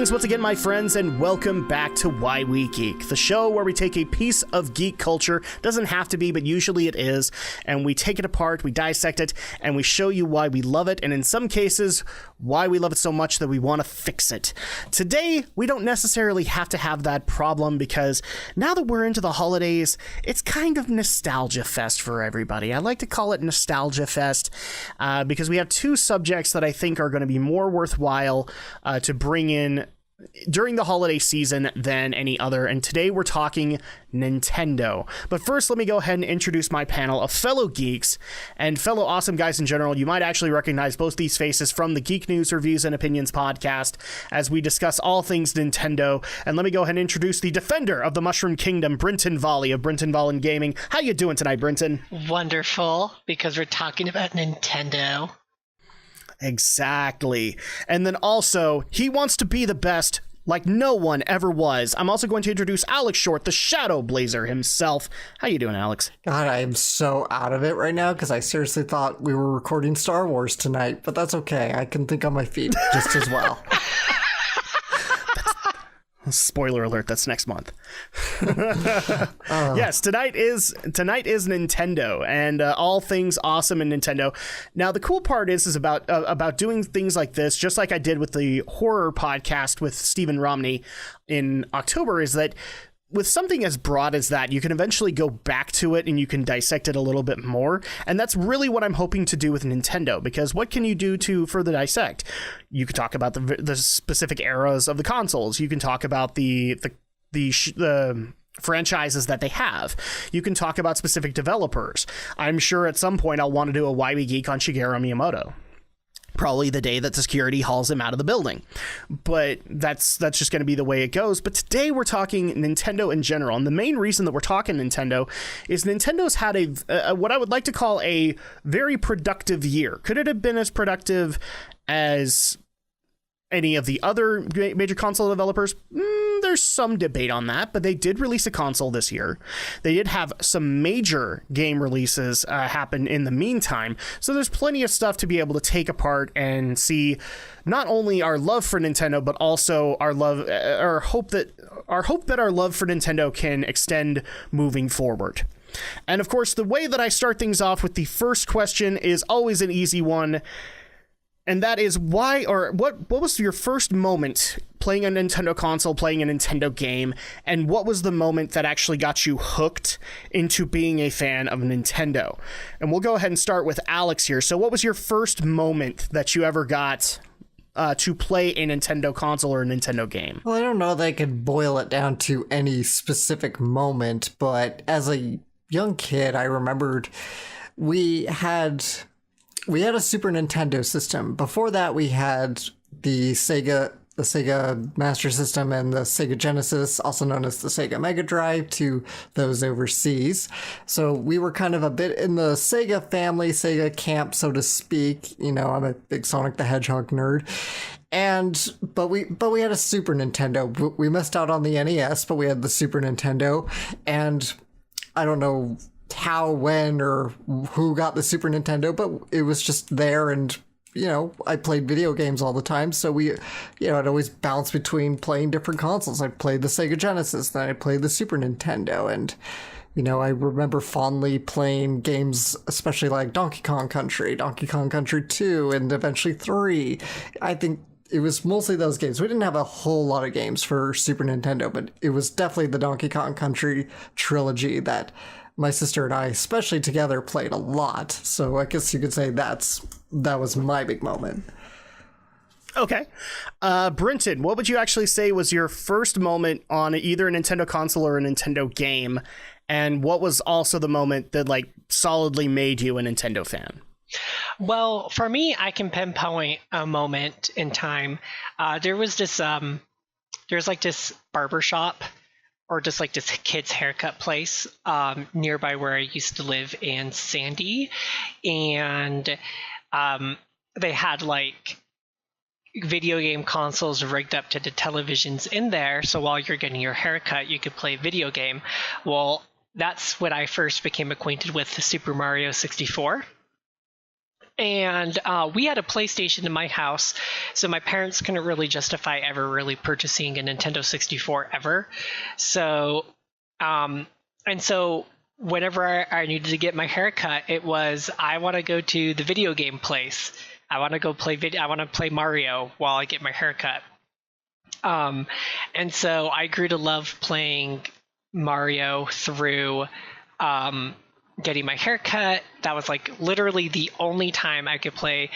Greetings once again, my friends, and welcome back to Why We Geek, the show where we take a piece of geek culture, doesn't have to be, but usually it is, and we take it apart, we dissect it, and we show you why we love it, and in some cases, why we love it so much that we want to fix it. Today, we don't necessarily have to have that problem, because now that we're into the holidays, it's kind of nostalgia fest for everybody. I like to call it nostalgia fest, because we have two subjects that I think are going to be more worthwhile to bring in during the holiday season than any other, and today we're talking Nintendo. But first, let me go ahead and introduce my panel of fellow geeks and fellow awesome guys in general. You might actually recognize both these faces from the Geek News Reviews and Opinions podcast as we discuss all things Nintendo. And let me go ahead and introduce the defender of the Mushroom Kingdom, Brinton Volley of Brinton Volley Gaming. How you doing tonight, Brinton? Wonderful, because we're talking about Nintendo. Exactly. And then also, he wants to be the best like no one ever was. I'm also going to introduce Alex Short, the Shadow Blazer himself. How you doing, Alex? God, I am so out of it right now because I seriously thought we were recording Star Wars tonight, but that's okay. I can think on my feet just as well. Spoiler alert, that's next month. Yes, tonight is Nintendo and all things awesome in Nintendo. Now, the cool part is about doing things like this, just like I did with the horror podcast with Stephen Romney in October, is that with something as broad as that, you can eventually go back to it and you can dissect it a little bit more. And that's really what I'm hoping to do with Nintendo, because what can you do to further dissect? You can talk about the specific eras of the consoles. You can talk about the franchises that they have. You can talk about specific developers. I'm sure at some point I'll want to do a Why We Geek on Shigeru Miyamoto. Probably the day that the security hauls him out of the building. But that's just going to be the way it goes. But today we're talking Nintendo in general. And the main reason that we're talking Nintendo is Nintendo's had a what I would like to call a very productive year. Could it have been as productive as any of the other major console developers? There's some debate on that, but they did release a console this year. They did have some major game releases happen in the meantime, so there's plenty of stuff to be able to take apart and see not only our love for Nintendo, but also our hope that our love for Nintendo can extend moving forward. And of course, the way that I start things off with the first question is always an easy one. And that is why, or what was your first moment playing a Nintendo console, playing a Nintendo game, and what was the moment that actually got you hooked into being a fan of Nintendo? And we'll go ahead and start with Alex here. So what was your first moment that you ever got to play a Nintendo console or a Nintendo game? Well, I don't know that I could boil it down to any specific moment, but as a young kid, I remembered we had a Super Nintendo system. Before that, we had the Sega Master System and the Sega Genesis, also known as the Sega Mega Drive, to those overseas. So we were kind of a bit in the Sega family, Sega camp, so to speak. You know, I'm a big Sonic the Hedgehog nerd. But we had a Super Nintendo. We missed out on the NES, but we had the Super Nintendo. And I don't know how, when, or who got the Super Nintendo, but it was just there, and I played video games all the time, so I'd always bounce between playing different consoles. I played the Sega Genesis, then I played the Super Nintendo, and I remember fondly playing games, especially like Donkey Kong Country 2, and eventually 3. I think it was mostly those games. We didn't have a whole lot of games for Super Nintendo, but it was definitely the Donkey Kong Country trilogy that my sister and I, especially together, played a lot. So I guess you could say that was my big moment. Okay. Brinton, what would you actually say was your first moment on either a Nintendo console or a Nintendo game? And what was also the moment that solidly made you a Nintendo fan? Well, for me, I can pinpoint a moment in time. There was this barber shop, or just this kid's haircut place nearby where I used to live in Sandy. And they had video game consoles rigged up to the televisions in there. So while you're getting your haircut, you could play a video game. Well, that's when I first became acquainted with the Super Mario 64. And we had a PlayStation in my house, so my parents couldn't really justify ever really purchasing a Nintendo 64 ever. So, and so whenever I needed to get my hair cut, it was, I want to go to the video game place. I want to go play I want to play Mario while I get my hair cut. And so I grew to love playing Mario through getting my hair cut. That was like literally the only time I could play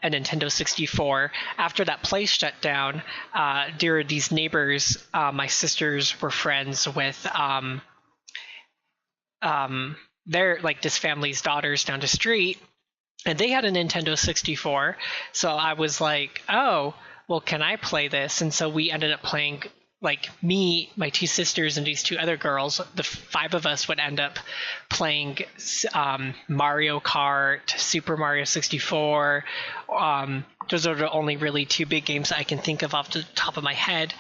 a Nintendo 64. After that place shut down, there were these neighbors. My sisters were friends with they're like this family's daughters down the street, and they had a Nintendo 64. So I was like, oh, well, can I play this? And so we ended up playing, like me, my two sisters, and these two other girls. The five of us would end up playing Mario Kart, Super Mario 64. Those are the only really two big games I can think of off the top of my head.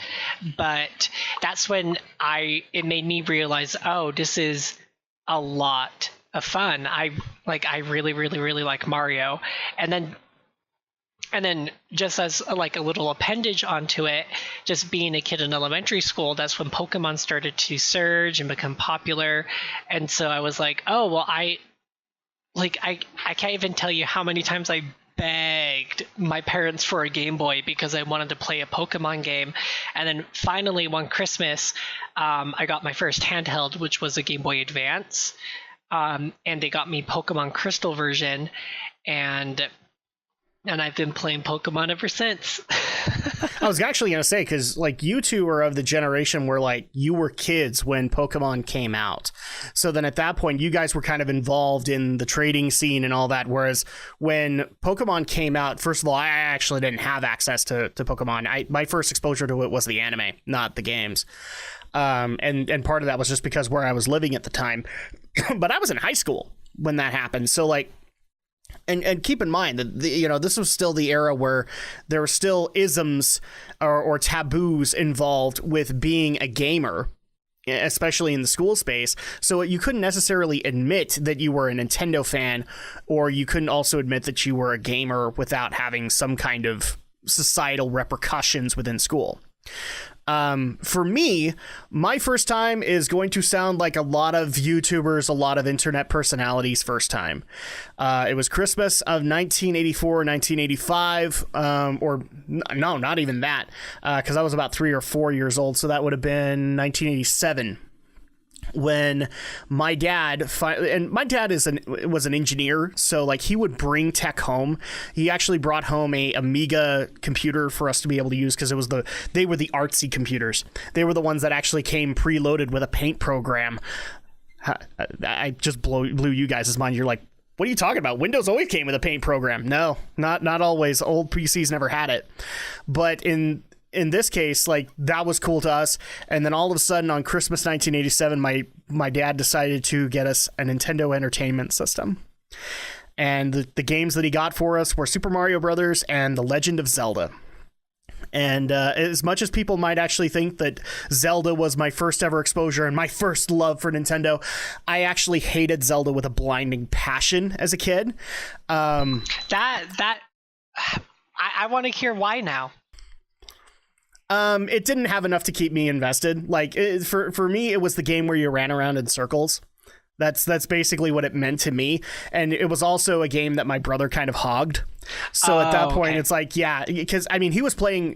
But that's when it made me realize, oh, this is a lot of fun. I really, really, really like Mario. And then just as like a little appendage onto it, just being a kid in elementary school, that's when Pokemon started to surge and become popular. And so I was like, oh, well, I can't even tell you how many times I begged my parents for a Game Boy because I wanted to play a Pokemon game. And then finally one Christmas, I got my first handheld, which was a Game Boy Advance. And they got me Pokemon Crystal version, and I've been playing Pokemon ever since. I was actually going to say, because like you two are of the generation where like you were kids when Pokemon came out. So then at that point, you guys were kind of involved in the trading scene and all that. Whereas when Pokemon came out, first of all, I actually didn't have access to Pokemon. My first exposure to it was the anime, not the games. And part of that was just because where I was living at the time. But I was in high school when that happened. So like, and keep in mind that this was still the era where there were still isms or taboos involved with being a gamer, especially in the school space. So you couldn't necessarily admit that you were a Nintendo fan, or you couldn't also admit that you were a gamer without having some kind of societal repercussions within school. For me, my first time is going to sound like a lot of YouTubers, a lot of internet personalities' first time. It was Christmas of 1984, 1985, or no, not even that, because I was about 3 or 4 years old, so that would have been 1987. When my dad was an engineer, so like he would bring tech home. He actually brought home a Amiga computer for us to be able to use, because they were the artsy computers. They were the ones that actually came preloaded with a paint program. I just blew you guys' mind. You're like, what are you talking about? Windows always came with a paint program. No, not always. Old PCs never had it. But in this case, like, that was cool to us. And then all of a sudden on Christmas 1987, my dad decided to get us a Nintendo Entertainment System. And the games that he got for us were Super Mario Brothers and The Legend of Zelda. And as much as people might actually think that Zelda was my first ever exposure and my first love for Nintendo, I actually hated Zelda with a blinding passion as a kid. I want to hear why now. It didn't have enough to keep me invested. Like, for me, it was the game where you ran around in circles. That's basically what it meant to me. And it was also a game that my brother kind of hogged. So at that point, It's like, yeah, because I mean, he was playing,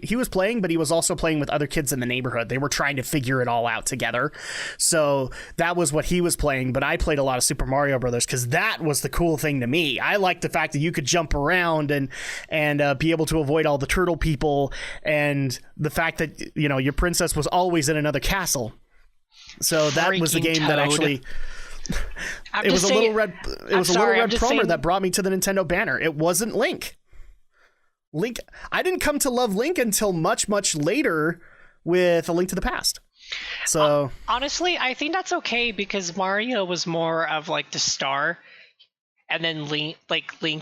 but he was also playing with other kids in the neighborhood. They were trying to figure it all out together. So that was what he was playing. But I played a lot of Super Mario Brothers because that was the cool thing to me. I liked the fact that you could jump around and be able to avoid all the turtle people, and the fact that, your princess was always in another castle. So that was the game that actually... It was a little red promo that brought me to the Nintendo banner. It wasn't Link. I didn't come to love Link until much, much later with A Link to the Past. So honestly, I think that's okay, because Mario was more of like the star, and then Link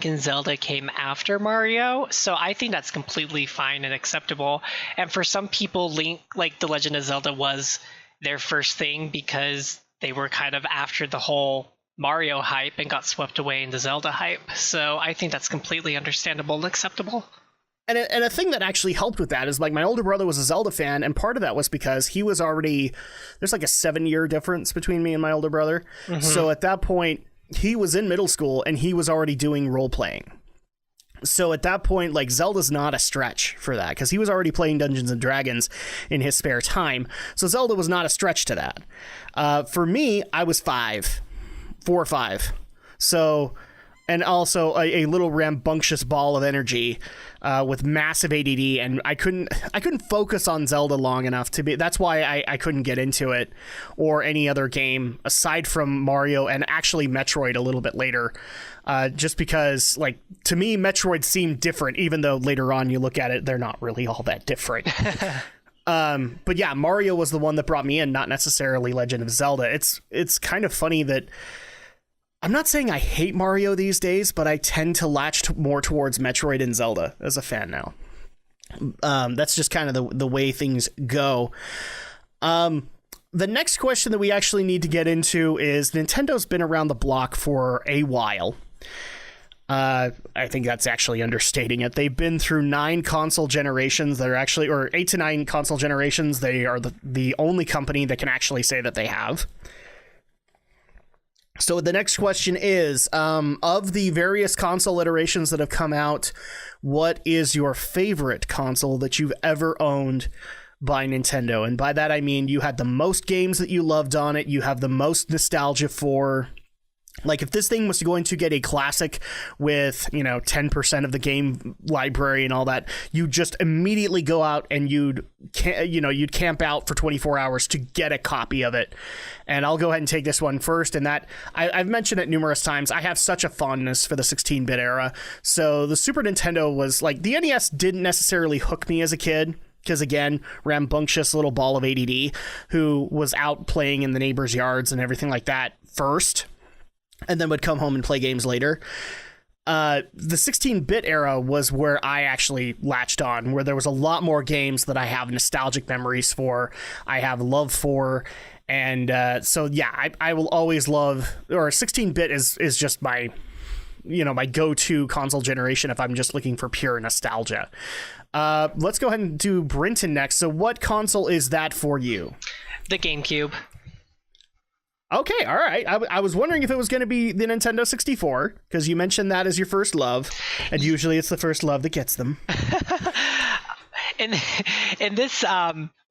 and Zelda came after Mario. So I think that's completely fine and acceptable. And for some people, Link, like The Legend of Zelda, was their first thing because they were kind of after the whole Mario hype and got swept away into Zelda hype. So I think that's completely understandable and acceptable. And a thing that actually helped with that is, like, my older brother was a Zelda fan, and part of that was because he was already, there's like a 7-year difference between me and my older brother. Mm-hmm. So at that point, he was in middle school and he was already doing role playing. So at that point, like, Zelda's not a stretch for that, because he was already playing Dungeons and Dragons in his spare time. So Zelda was not a stretch to that. For me, I was 4 or 5. So, and also a little rambunctious ball of energy with massive ADD, and I couldn't focus on Zelda long enough to be. That's why I couldn't get into it, or any other game aside from Mario and actually Metroid a little bit later. Just because, like, to me, Metroid seemed different, even though later on you look at it, they're not really all that different. But yeah, Mario was the one that brought me in, not necessarily Legend of Zelda. It's kind of funny that I'm not saying I hate Mario these days, but I tend to latch more towards Metroid and Zelda as a fan now. That's just kind of the way things go. The next question that we actually need to get into is, Nintendo's been around the block for a while. I think that's actually understating it. They've been through 9 console generations. They're actually, or 8 to 9 console generations. They are the only company that can actually say that they have. So the next question is, of the various console iterations that have come out, what is your favorite console that you've ever owned by Nintendo? And by that, I mean you had the most games that you loved on it, you have the most nostalgia for. Like, if this thing was going to get a classic with, 10% of the game library and all that, you just immediately go out and you'd camp out for 24 hours to get a copy of it. And I'll go ahead and take this one first. And that, I've mentioned it numerous times, I have such a fondness for the 16-bit era. So the Super Nintendo was, like, the NES didn't necessarily hook me as a kid, because, again, rambunctious little ball of ADD who was out playing in the neighbors' yards and everything like that first, and then would come home and play games later. The 16-bit era was where I actually latched on, where there was a lot more games that I have nostalgic memories for, I have love for, and so yeah, I will always love, or 16-bit is just my, my go-to console generation if I'm just looking for pure nostalgia. Let's go ahead and do Brinton next. So what console is that for you? The GameCube. Okay, all right. I was wondering if it was going to be the Nintendo 64, because you mentioned that as your first love, and usually it's the first love that gets them. in this,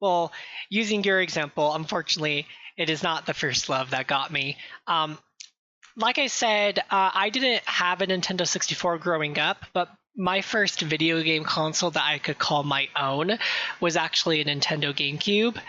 well, using your example, unfortunately, it is not the first love that got me. Like I said, I didn't have a Nintendo 64 growing up, but my first video game console that I could call my own was actually a Nintendo GameCube,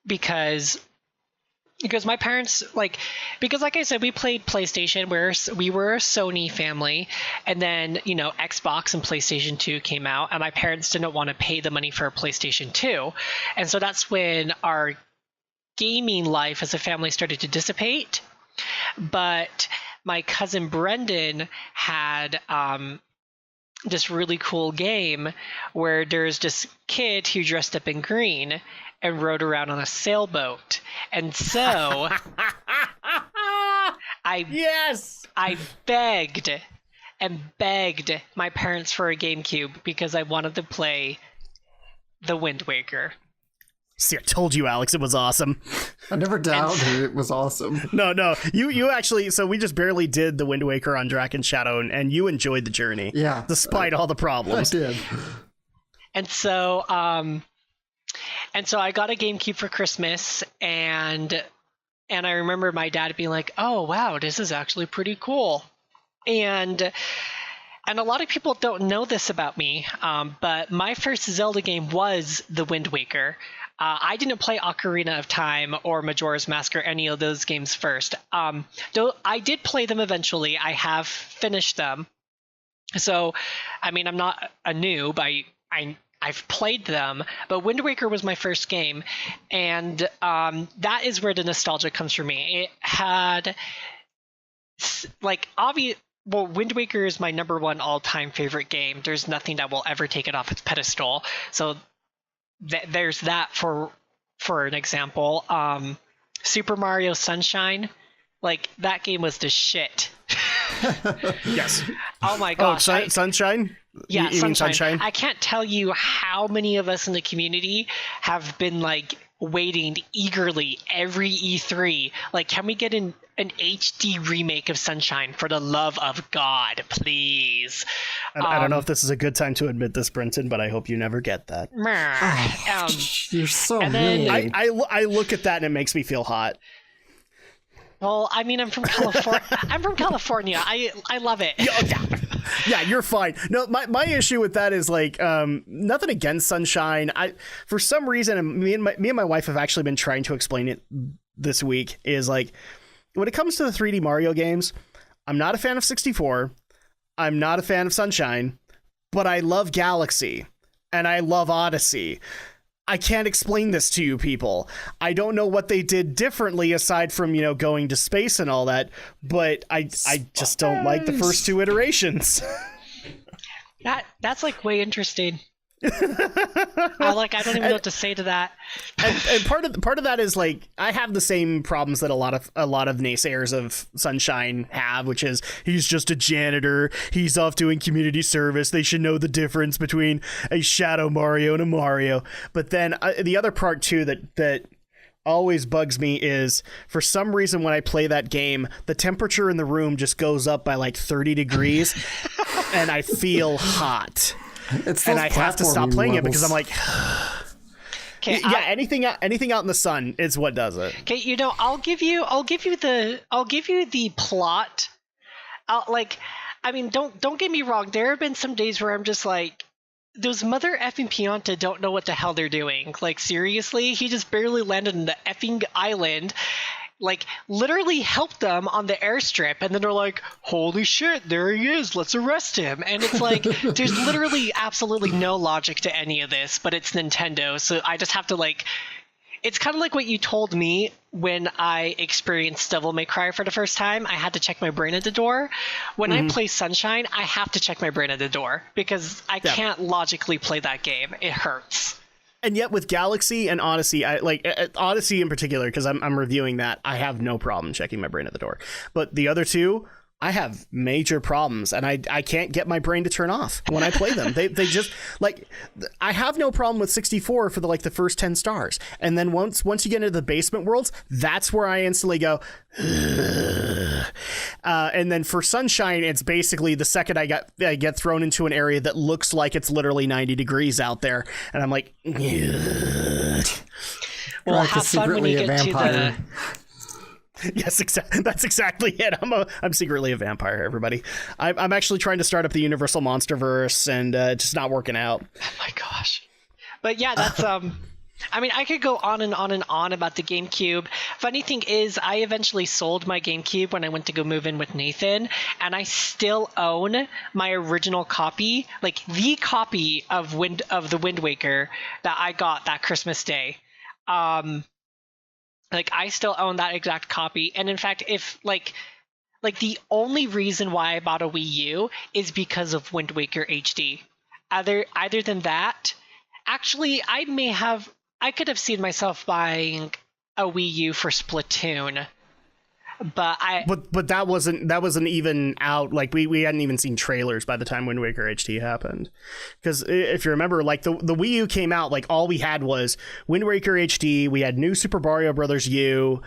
because my parents, like I said, we played PlayStation, where we were a Sony family, and then, Xbox and PlayStation 2 came out, and my parents didn't want to pay the money for a PlayStation 2. And so that's when our gaming life as a family started to dissipate. But my cousin Brendan had this really cool game where there's this kid who dressed up in green and rode around on a sailboat. And so I begged and begged my parents for a GameCube because I wanted to play The Wind Waker. See, I told you, Alex, it was awesome. I never doubted it was awesome. No, you actually, so we just barely did the Wind Waker on Draken's Shadow, and you enjoyed the journey. Yeah. Despite all the problems. I did. And so I got a GameCube for Christmas, and I remember my dad being like, "Oh, wow, this is actually pretty cool." And a lot of people don't know this about me, but my first Zelda game was The Wind Waker. I didn't play Ocarina of Time or Majora's Mask or any of those games first. Though I did play them eventually. I have finished them. So, I mean, I'm not a noob. I've played them, but Wind Waker was my first game, and that is where the nostalgia comes from me. It had, like, well, Wind Waker is my number one all-time favorite game. There's nothing that will ever take it off its pedestal. So there's that for an example. Super Mario Sunshine Like, that game was the shit. Yes. Oh my gosh. Sunshine? Yeah, you mean Sunshine? I can't tell you how many of us in the community have been like waiting eagerly every E3. Like, can we get an HD remake of Sunshine, for the love of God, please? I don't know if this is a good time to admit this, Brenton, but I hope you never get that. You're so and then- mean. I look at that and it makes me feel hot. Well, I mean, I'm from California. I love it. Yeah, you're fine. No, my issue with that is like nothing against Sunshine. For some reason, and me and my wife have actually been trying to explain it this week, is like when it comes to the 3D Mario games, I'm not a fan of 64. I'm not a fan of Sunshine, but I love Galaxy and I love Odyssey. I can't explain this to you people. I don't know what they did differently aside from, going to space and all that, but I just don't like the first two iterations. That's like way interesting. I don't even know what to say to that. And part of that is like I have the same problems that a lot of naysayers of Sunshine have, which is he's just a janitor, he's off doing community service, they should know the difference between a Shadow Mario and a Mario. But then the other part too that always bugs me is for some reason when I play that game, the temperature in the room just goes up by like 30 degrees and I feel hot. And I have to stop playing it because I'm like, anything out in the sun is what does it. Okay, I'll give you the plot. Don't get me wrong. There have been some days where I'm just like, those mother effing Pianta don't know what the hell they're doing. Like, seriously, he just barely landed in the effing island. Like, literally helped them on the airstrip, and then they're like, holy shit, there he is, let's arrest him. And it's like, there's literally absolutely no logic to any of this, but it's Nintendo, so I just have to, like... It's kind of like what you told me when I experienced Devil May Cry for the first time. I had to check my brain at the door. When I play Sunshine, I have to check my brain at the door, because I can't logically play that game. It hurts. And yet with Galaxy and Odyssey, I like Odyssey in particular, because I'm reviewing that, I have no problem checking my brain at the door. But the other two, I have major problems, and I can't get my brain to turn off when I play them. They just like, I have no problem with 64 for the first 10 stars, and then once you get into the basement worlds, that's where I instantly go. And then for Sunshine, it's basically the second I get thrown into an area that looks like it's literally 90 degrees out there, and I'm like, well, have fun when you get to the... Yes, that's exactly it. I'm secretly a vampire, everybody. I'm actually trying to start up the Universal Monsterverse, and just not working out. Oh my gosh. But yeah, that's I mean, I could go on and on and on about the GameCube. Funny thing is, I eventually sold my GameCube when I went to go move in with Nathan, and I still own my original copy, like the copy of the Wind Waker that I got that Christmas Day. Like, I still own that exact copy. And in fact, if like the only reason why I bought a Wii U is because of Wind Waker HD. Other than that, actually, I could have seen myself buying a Wii U for Splatoon. But that wasn't even out. Like, we hadn't even seen trailers by the time Wind Waker HD happened. Because if you remember, like the Wii U came out, like all we had was Wind Waker HD. We had new Super Mario Brothers U,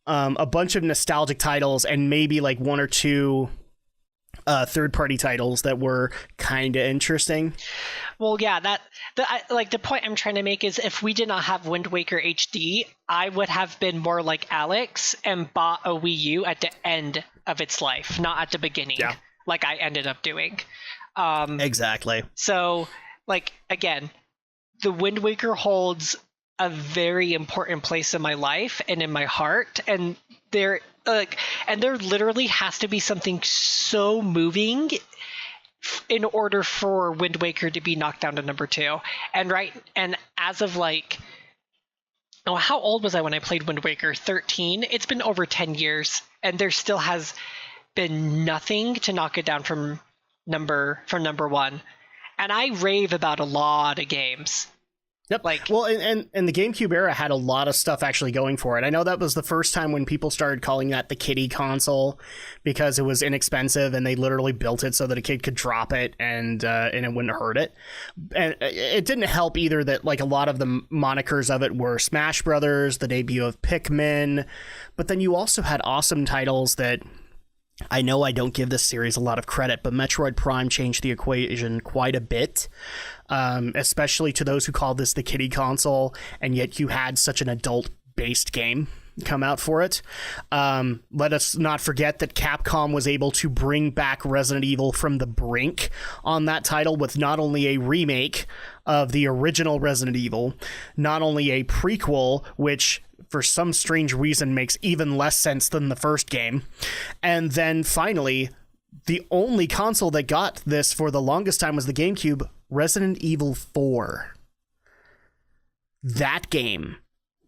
a bunch of nostalgic titles, and maybe like one or two third-party titles that were kind of interesting. Well, yeah, the point I'm trying to make is if we did not have Wind Waker HD, I would have been more like Alex and bought a Wii U at the end of its life, not at the beginning, like I ended up doing. Exactly. So, like, again, the Wind Waker holds a very important place in my life and in my heart, and there literally has to be something so moving in order for Wind Waker to be knocked down to number 2. And as of how old was I when I played Wind Waker? 13. It's been over 10 years, and there still has been nothing to knock it down from number 1. And I rave about a lot of games. Yep. Like, well, and the GameCube era had a lot of stuff actually going for it. I know that was the first time when people started calling that the kiddie console because it was inexpensive and they literally built it so that a kid could drop it and it wouldn't hurt it. And it didn't help either that like a lot of the monikers of it were Smash Brothers, the debut of Pikmin, but then you also had awesome titles that I know I don't give this series a lot of credit, but Metroid Prime changed the equation quite a bit, especially to those who call this the kiddie console, and yet you had such an adult-based game come out for it. Let us not forget that Capcom was able to bring back Resident Evil from the brink on that title with not only a remake of the original Resident Evil, not only a prequel, which for some strange reason makes even less sense than the first game. And then finally, the only console that got this for the longest time was the GameCube, Resident Evil 4. That game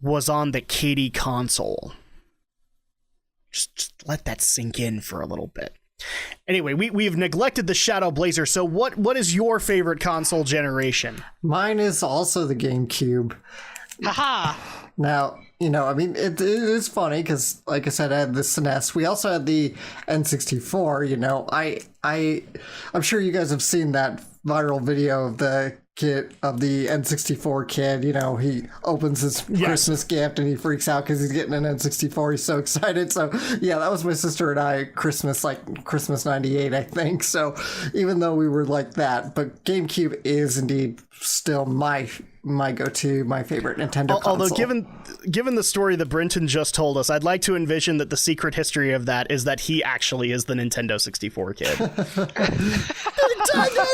was on the kiddie console. Just let that sink in for a little bit. Anyway, we've neglected the Shadow Blazer, so what is your favorite console generation? Mine is also the GameCube. haha. Now, I mean, it is funny because, like I said, I had the SNES. We also had the N64. I'm sure you guys have seen that viral video of the N64 kid. He opens his Christmas gift and he freaks out because he's getting an N64. He's so excited. So yeah, that was my sister and I Christmas '98, I think. So even though we were like that, but GameCube is indeed still my go-to, my favorite Nintendo console. Although given the story that Brenton just told us, I'd like to envision that the secret history of that is that he actually is the Nintendo 64 kid. Nintendo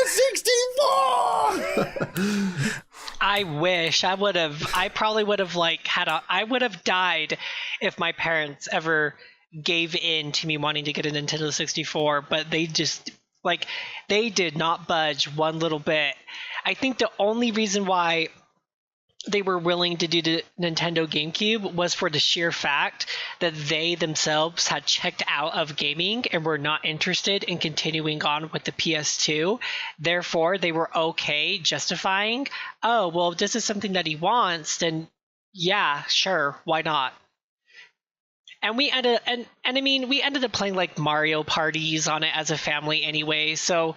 64! I wish I would have. I probably would have I would have died if my parents ever gave in to me wanting to get a Nintendo 64, but they just they did not budge one little bit. I think the only reason why they were willing to do the Nintendo GameCube was for the sheer fact that they themselves had checked out of gaming and were not interested in continuing on with the PS2. Therefore, they were okay justifying, oh, well, if this is something that he wants, then yeah, sure, why not? And we ended up playing like Mario parties on it as a family anyway. So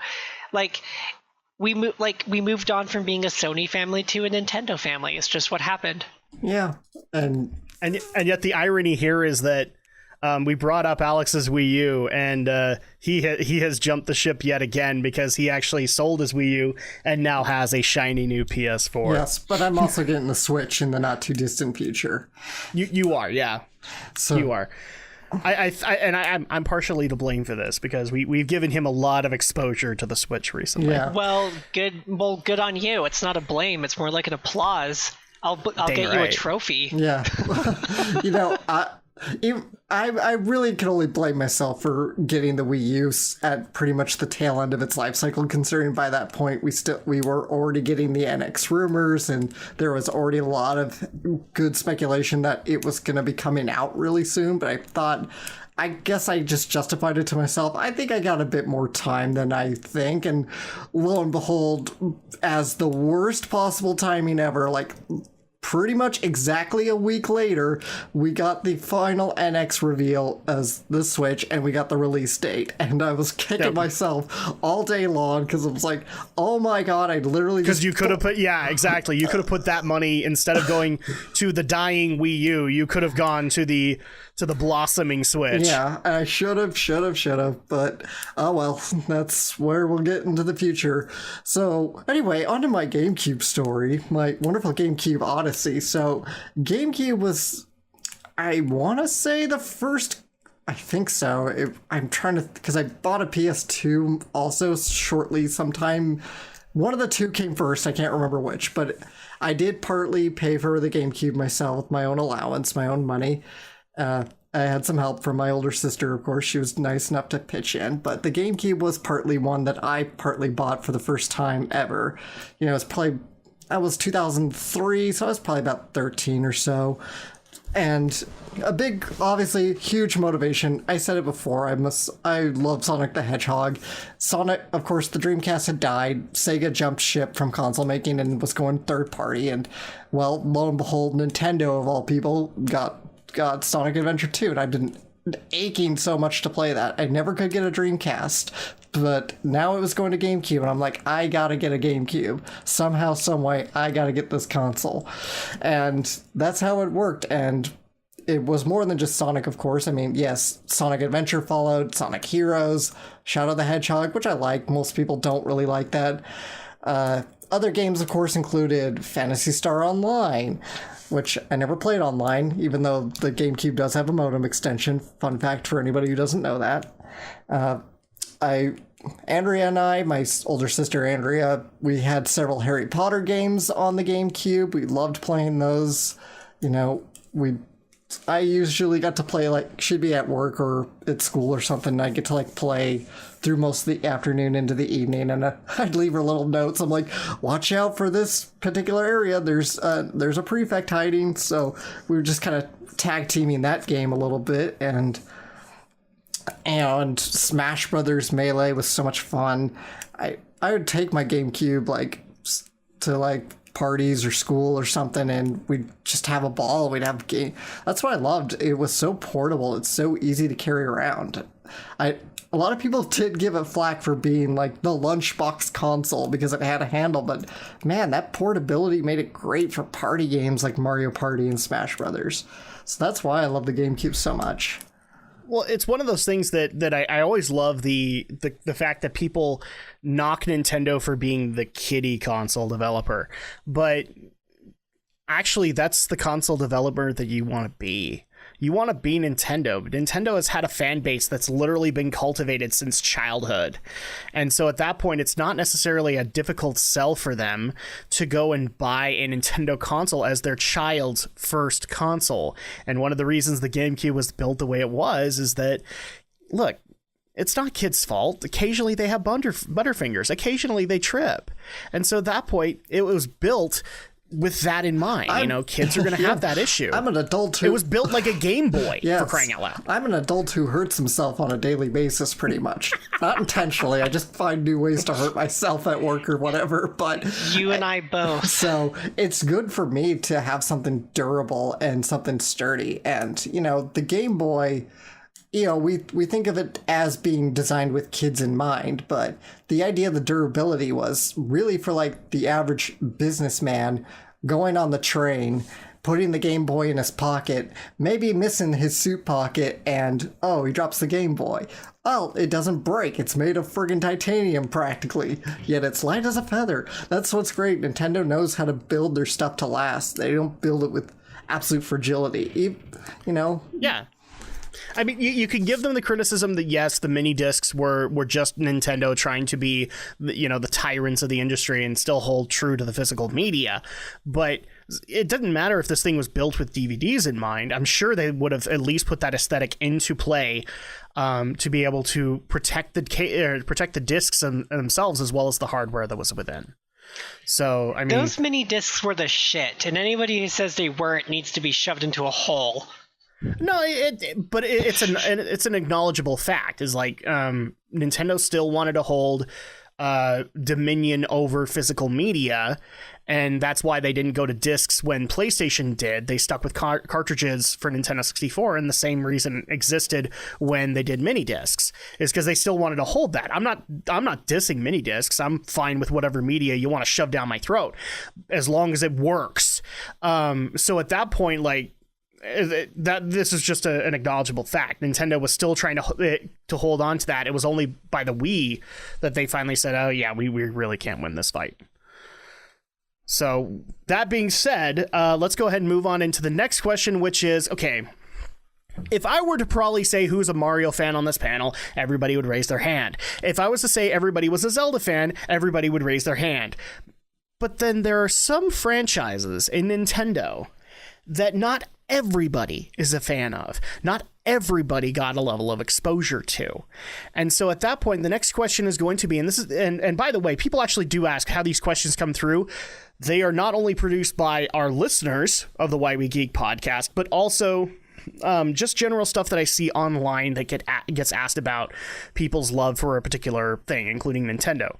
we moved on from being a Sony family to a Nintendo family. It's just what happened. Yeah, and yet the irony here is that we brought up Alex's Wii U, and he has jumped the ship yet again because he actually sold his Wii U and now has a shiny new PS4. Yes, but I'm also getting the Switch in the not too distant future. You are, yeah. So you are. I'm partially to blame for this because we've given him a lot of exposure to the Switch recently. Yeah. Well, good on you. It's not a blame. It's more like an applause. I'll get you a trophy. Yeah. I really can only blame myself for getting the Wii U at pretty much the tail end of its life cycle, considering by that point we were already getting the NX rumors and there was already a lot of good speculation that it was going to be coming out really soon. But I guess I just justified it to myself. I think I got a bit more time than I think, and lo and behold, as the worst possible timing ever, pretty much exactly a week later, we got the final NX reveal as the Switch, and we got the release date. And I was kicking myself all day long because I was like, oh my god, I literally because you could have put exactly. You could have put that money instead of going to the dying Wii U. You could have gone to the blossoming Switch. Yeah, I should have, but oh well, that's where we'll get into the future. So anyway, on to my GameCube story, my wonderful GameCube Odyssey. So GameCube was, I want to say the first, I think so. I'm trying to, because I bought a PS2 also shortly sometime. One of the two came first, I can't remember which, but I did partly pay for the GameCube myself, my own allowance, my own money. I had some help from my older sister, of course. She was nice enough to pitch in, but the GameCube was partly one that I partly bought for the first time ever. That was 2003, so I was probably about 13 or so. And a big, obviously, huge motivation. I said it before. I love Sonic the Hedgehog. Sonic, of course, the Dreamcast had died. Sega jumped ship from console making and was going third party. And, well, lo and behold, Nintendo, of all people, got Sonic Adventure 2. And I've been aching so much to play that. I never could get a Dreamcast, but now it was going to GameCube, and I'm like, I gotta get a GameCube. Somehow, someway, I gotta get this console. And that's how it worked, and it was more than just Sonic, of course. I mean, yes, Sonic Adventure followed, Sonic Heroes, Shadow the Hedgehog, which I like. Most people don't really like that. Other games, of course, included Phantasy Star Online, which I never played online, even though the GameCube does have a modem extension. Fun fact for anybody who doesn't know that. Andrea and I, my older sister Andrea, we had several Harry Potter games on the GameCube. We loved playing those. You know, I usually got to play, like, she'd be at work or at school or something, and I'd get to, like, play through most of the afternoon into the evening, and I'd leave her little notes. I'm like, watch out for this particular area. There's a prefect hiding. So we were just kind of tag teaming that game a little bit, and Smash Brothers Melee was so much fun. I would take my GameCube, like, to, like, parties or school or something, and we'd just have a ball. We'd have game. That's what I loved. It was so portable. It's so easy to carry around. A lot of people did give it flack for being like the lunchbox console because it had a handle, but man, that portability made it great for party games like Mario Party and Smash Brothers. So that's why I love the GameCube so much. Well, it's one of those things that I always love the fact that people knock Nintendo for being the kiddie console developer, but actually that's the console developer that you want to be. You want to be Nintendo. Nintendo has had a fan base that's literally been cultivated since childhood. And so at that point, it's not necessarily a difficult sell for them to go and buy a Nintendo console as their child's first console. And one of the reasons the GameCube was built the way it was is that, look, it's not kids' fault. Occasionally they have butterfingers. Occasionally they trip. And so at that point, it was built with that in mind. Kids are going to have that issue. I'm an adult who... It was built like a Game Boy, yes, for crying out loud. I'm an adult who hurts himself on a daily basis, pretty much. Not intentionally. I just find new ways to hurt myself at work or whatever, but... You and I both. So it's good for me to have something durable and something sturdy. And, the Game Boy... we think of it as being designed with kids in mind, but the idea of the durability was really for like the average businessman going on the train, putting the Game Boy in his pocket, maybe missing his suit pocket, and he drops the Game Boy. Well, it doesn't break. It's made of friggin' titanium practically, yet it's light as a feather. That's what's great. Nintendo knows how to build their stuff to last. They don't build it with absolute fragility. Yeah. I mean, you can give them the criticism that, yes, the mini discs were just Nintendo trying to be, the tyrants of the industry and still hold true to the physical media. But it didn't matter if this thing was built with DVDs in mind. I'm sure they would have at least put that aesthetic into play to be able to protect the discs themselves as well as the hardware that was within. So, I mean... Those mini discs were the shit, and anybody who says they weren't needs to be shoved into a hole. No, it's an acknowledgeable fact. Is like Nintendo still wanted to hold dominion over physical media, and that's why they didn't go to discs when PlayStation did. They stuck with cartridges for Nintendo 64, and the same reason existed when they did mini discs is because they still wanted to hold that. I'm not dissing mini discs. I'm fine with whatever media you want to shove down my throat, as long as it works. So at that point, like. That this is just an acknowledgeable fact. Nintendo was still trying to hold on to that. It was only by the Wii that they finally said, "Oh yeah, we really can't win this fight." So that being said, let's go ahead and move on into the next question, which is, okay, if I were to probably say who's a Mario fan on this panel, everybody would raise their hand. If I was to say everybody was a Zelda fan, everybody would raise their hand. But then there are some franchises in Nintendo that not everybody is a fan of. Not everybody got a level of exposure to. And so at that point, the next question is going to be, and this is, and by the way, people actually do ask how these questions come through. They are not only produced by our listeners of the Why We Geek podcast, but also just general stuff that I see online that gets asked about people's love for a particular thing, including Nintendo.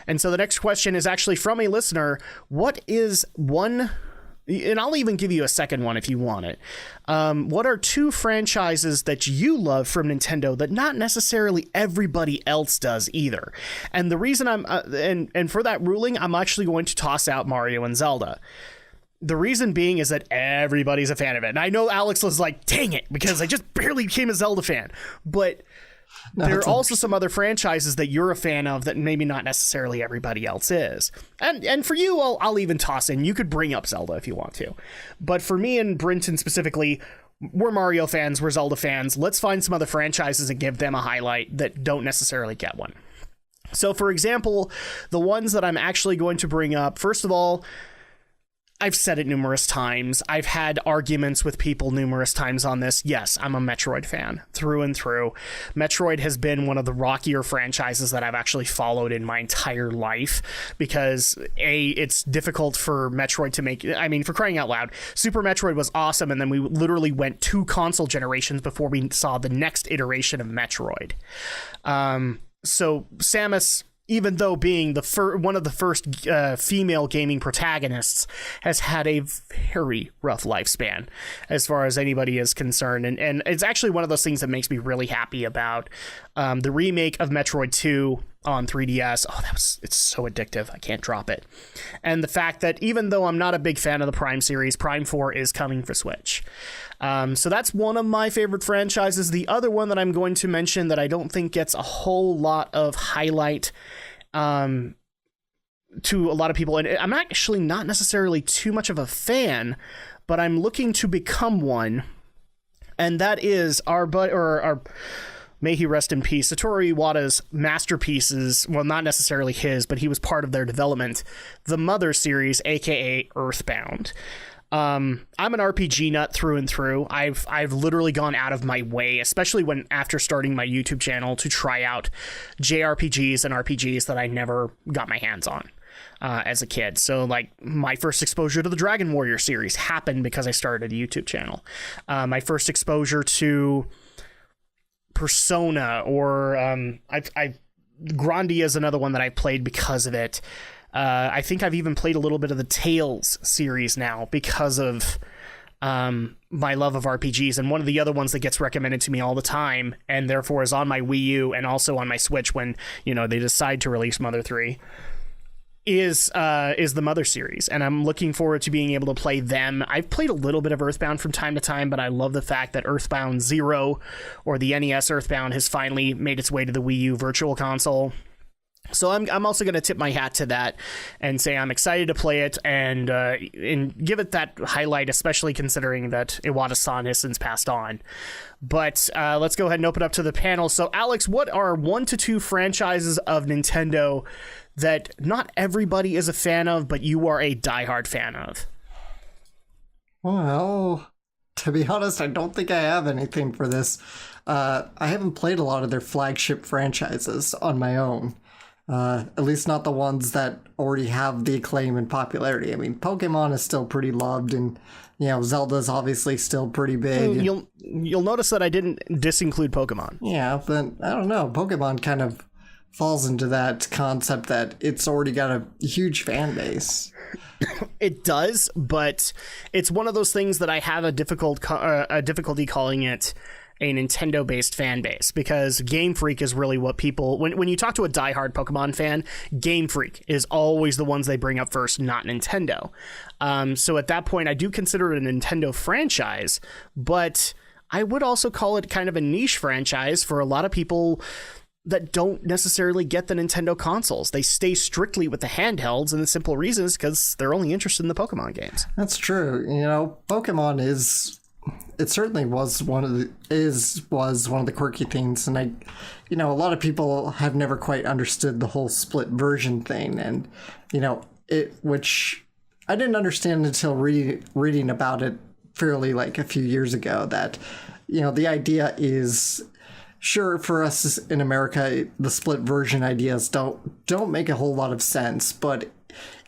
And so the next question is actually from a listener. What is one, and I'll even give you a second one if you want it. What are two franchises that you love from Nintendo that not necessarily everybody else does either? And the reason and for that ruling, I'm actually going to toss out Mario and Zelda. The reason being is that everybody's a fan of it. And I know Alex was like, dang it, because I just barely became a Zelda fan. But there are also some other franchises that you're a fan of that maybe not necessarily everybody else is. And for you, I'll even toss in, you could bring up Zelda if you want to. But for me and Brinton specifically, we're Mario fans, we're Zelda fans. Let's find some other franchises and give them a highlight that don't necessarily get one. So for example, the ones that I'm actually going to bring up, first of all, I've said it numerous times. I've had arguments with people numerous times on this. Yes, I'm a Metroid fan through and through. Metroid has been one of the rockier franchises that I've actually followed in my entire life because it's difficult for Metroid to make. I mean, for crying out loud, Super Metroid was awesome, and then we literally went 2 console generations before we saw the next iteration of Metroid. So Samus, even though being one of the first female gaming protagonists, has had a very rough lifespan as far as anybody is concerned. And it's actually one of those things that makes me really happy about the remake of Metroid 2 on 3DS. Oh, it's so addictive. I can't drop it. And the fact that even though I'm not a big fan of the Prime series, Prime 4 is coming for Switch. So that's one of my favorite franchises. The other one that I'm going to mention that I don't think gets a whole lot of highlight to a lot of people, and I'm actually not necessarily too much of a fan, but I'm looking to become one, and that is our may he rest in peace, Satoru Iwata's masterpieces. Well, not necessarily his, but he was part of their development, the Mother series, aka Earthbound. I'm an RPG nut through and through. I've literally gone out of my way, especially after starting my YouTube channel, to try out JRPGs and RPGs that I never got my hands on as a kid. So like my first exposure to the Dragon Warrior series happened because I started a YouTube channel. My first exposure to Persona, or Grandia is another one that I played because of it. I think I've even played a little bit of the Tales series now because of my love of RPGs. And one of the other ones that gets recommended to me all the time, and therefore is on my Wii U and also on my Switch when, they decide to release Mother 3, is the Mother series. And I'm looking forward to being able to play them. I've played a little bit of Earthbound from time to time, but I love the fact that Earthbound 0, or the NES Earthbound, has finally made its way to the Wii U Virtual Console. So I'm also going to tip my hat to that and say I'm excited to play it and give it that highlight, especially considering that Iwata-san has since passed on. But let's go ahead and open up to the panel. So, Alex, what are 1 to 2 franchises of Nintendo that not everybody is a fan of, but you are a diehard fan of? Well, to be honest, I don't think I have anything for this. I haven't played a lot of their flagship franchises on my own. At least not the ones that already have the acclaim and popularity. I mean, Pokemon is still pretty loved, and Zelda's obviously still pretty big. You'll notice that I didn't disinclude Pokemon. Yeah, but I don't know. Pokemon kind of falls into that concept that it's already got a huge fan base. It does, but it's one of those things that I have a difficulty calling it a Nintendo-based fan base, because Game Freak is really what people, when you talk to a diehard Pokemon fan, Game Freak is always the ones they bring up first, not Nintendo. So at that point, I do consider it a Nintendo franchise, but I would also call it kind of a niche franchise for a lot of people that don't necessarily get the Nintendo consoles. They stay strictly with the handhelds, and the simple reason is because they're only interested in the Pokemon games. That's true. Pokemon it certainly was one of the quirky things, and a lot of people have never quite understood the whole split version thing, and which I didn't understand until reading about it fairly like a few years ago, that the idea is, sure, for us in America, the split version ideas don't make a whole lot of sense, but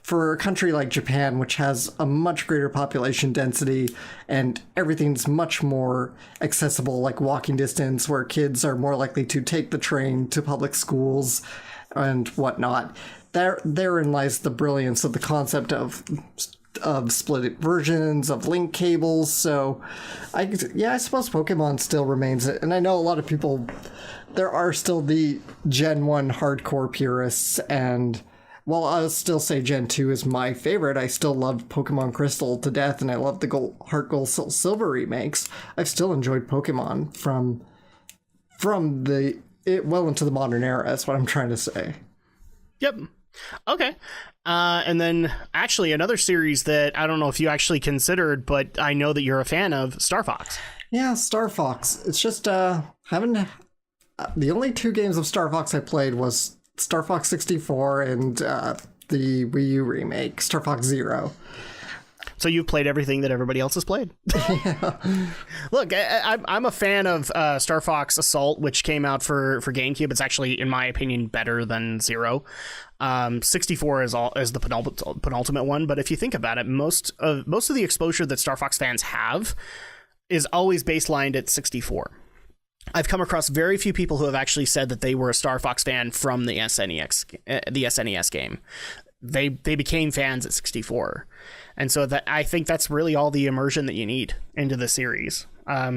for a country like Japan, which has a much greater population density and everything's much more accessible, like walking distance, where kids are more likely to take the train to public schools and whatnot, therein lies the brilliance of the concept of split versions of link cables. So I suppose Pokemon still remains it, and I know a lot of people, there are still the Gen 1 hardcore purists, and while I'll still say Gen 2 is my favorite, I still love Pokemon Crystal to death, and I love the Heart Gold Soul Silver remakes. I've still enjoyed Pokemon from well into the modern era, is what I'm trying to say. Yep. Okay. And then actually another series that I don't know if you actually considered, but I know that you're a fan of, Star Fox. Yeah, Star Fox. It's just the only 2 games of Star Fox I played was Star Fox 64 and the Wii U remake, Star Fox Zero. So you've played everything that everybody else has played. Yeah. Look, I'm a fan of Star Fox Assault, which came out for GameCube. It's actually, in my opinion, better than Zero. 64 is the penultimate one, but if you think about it, most of the exposure that Star Fox fans have is always baselined at 64. I've come across very few people who have actually said that they were a Star Fox fan from the SNES game. They became fans at 64. And so that, I think that's really all the immersion that you need into the series.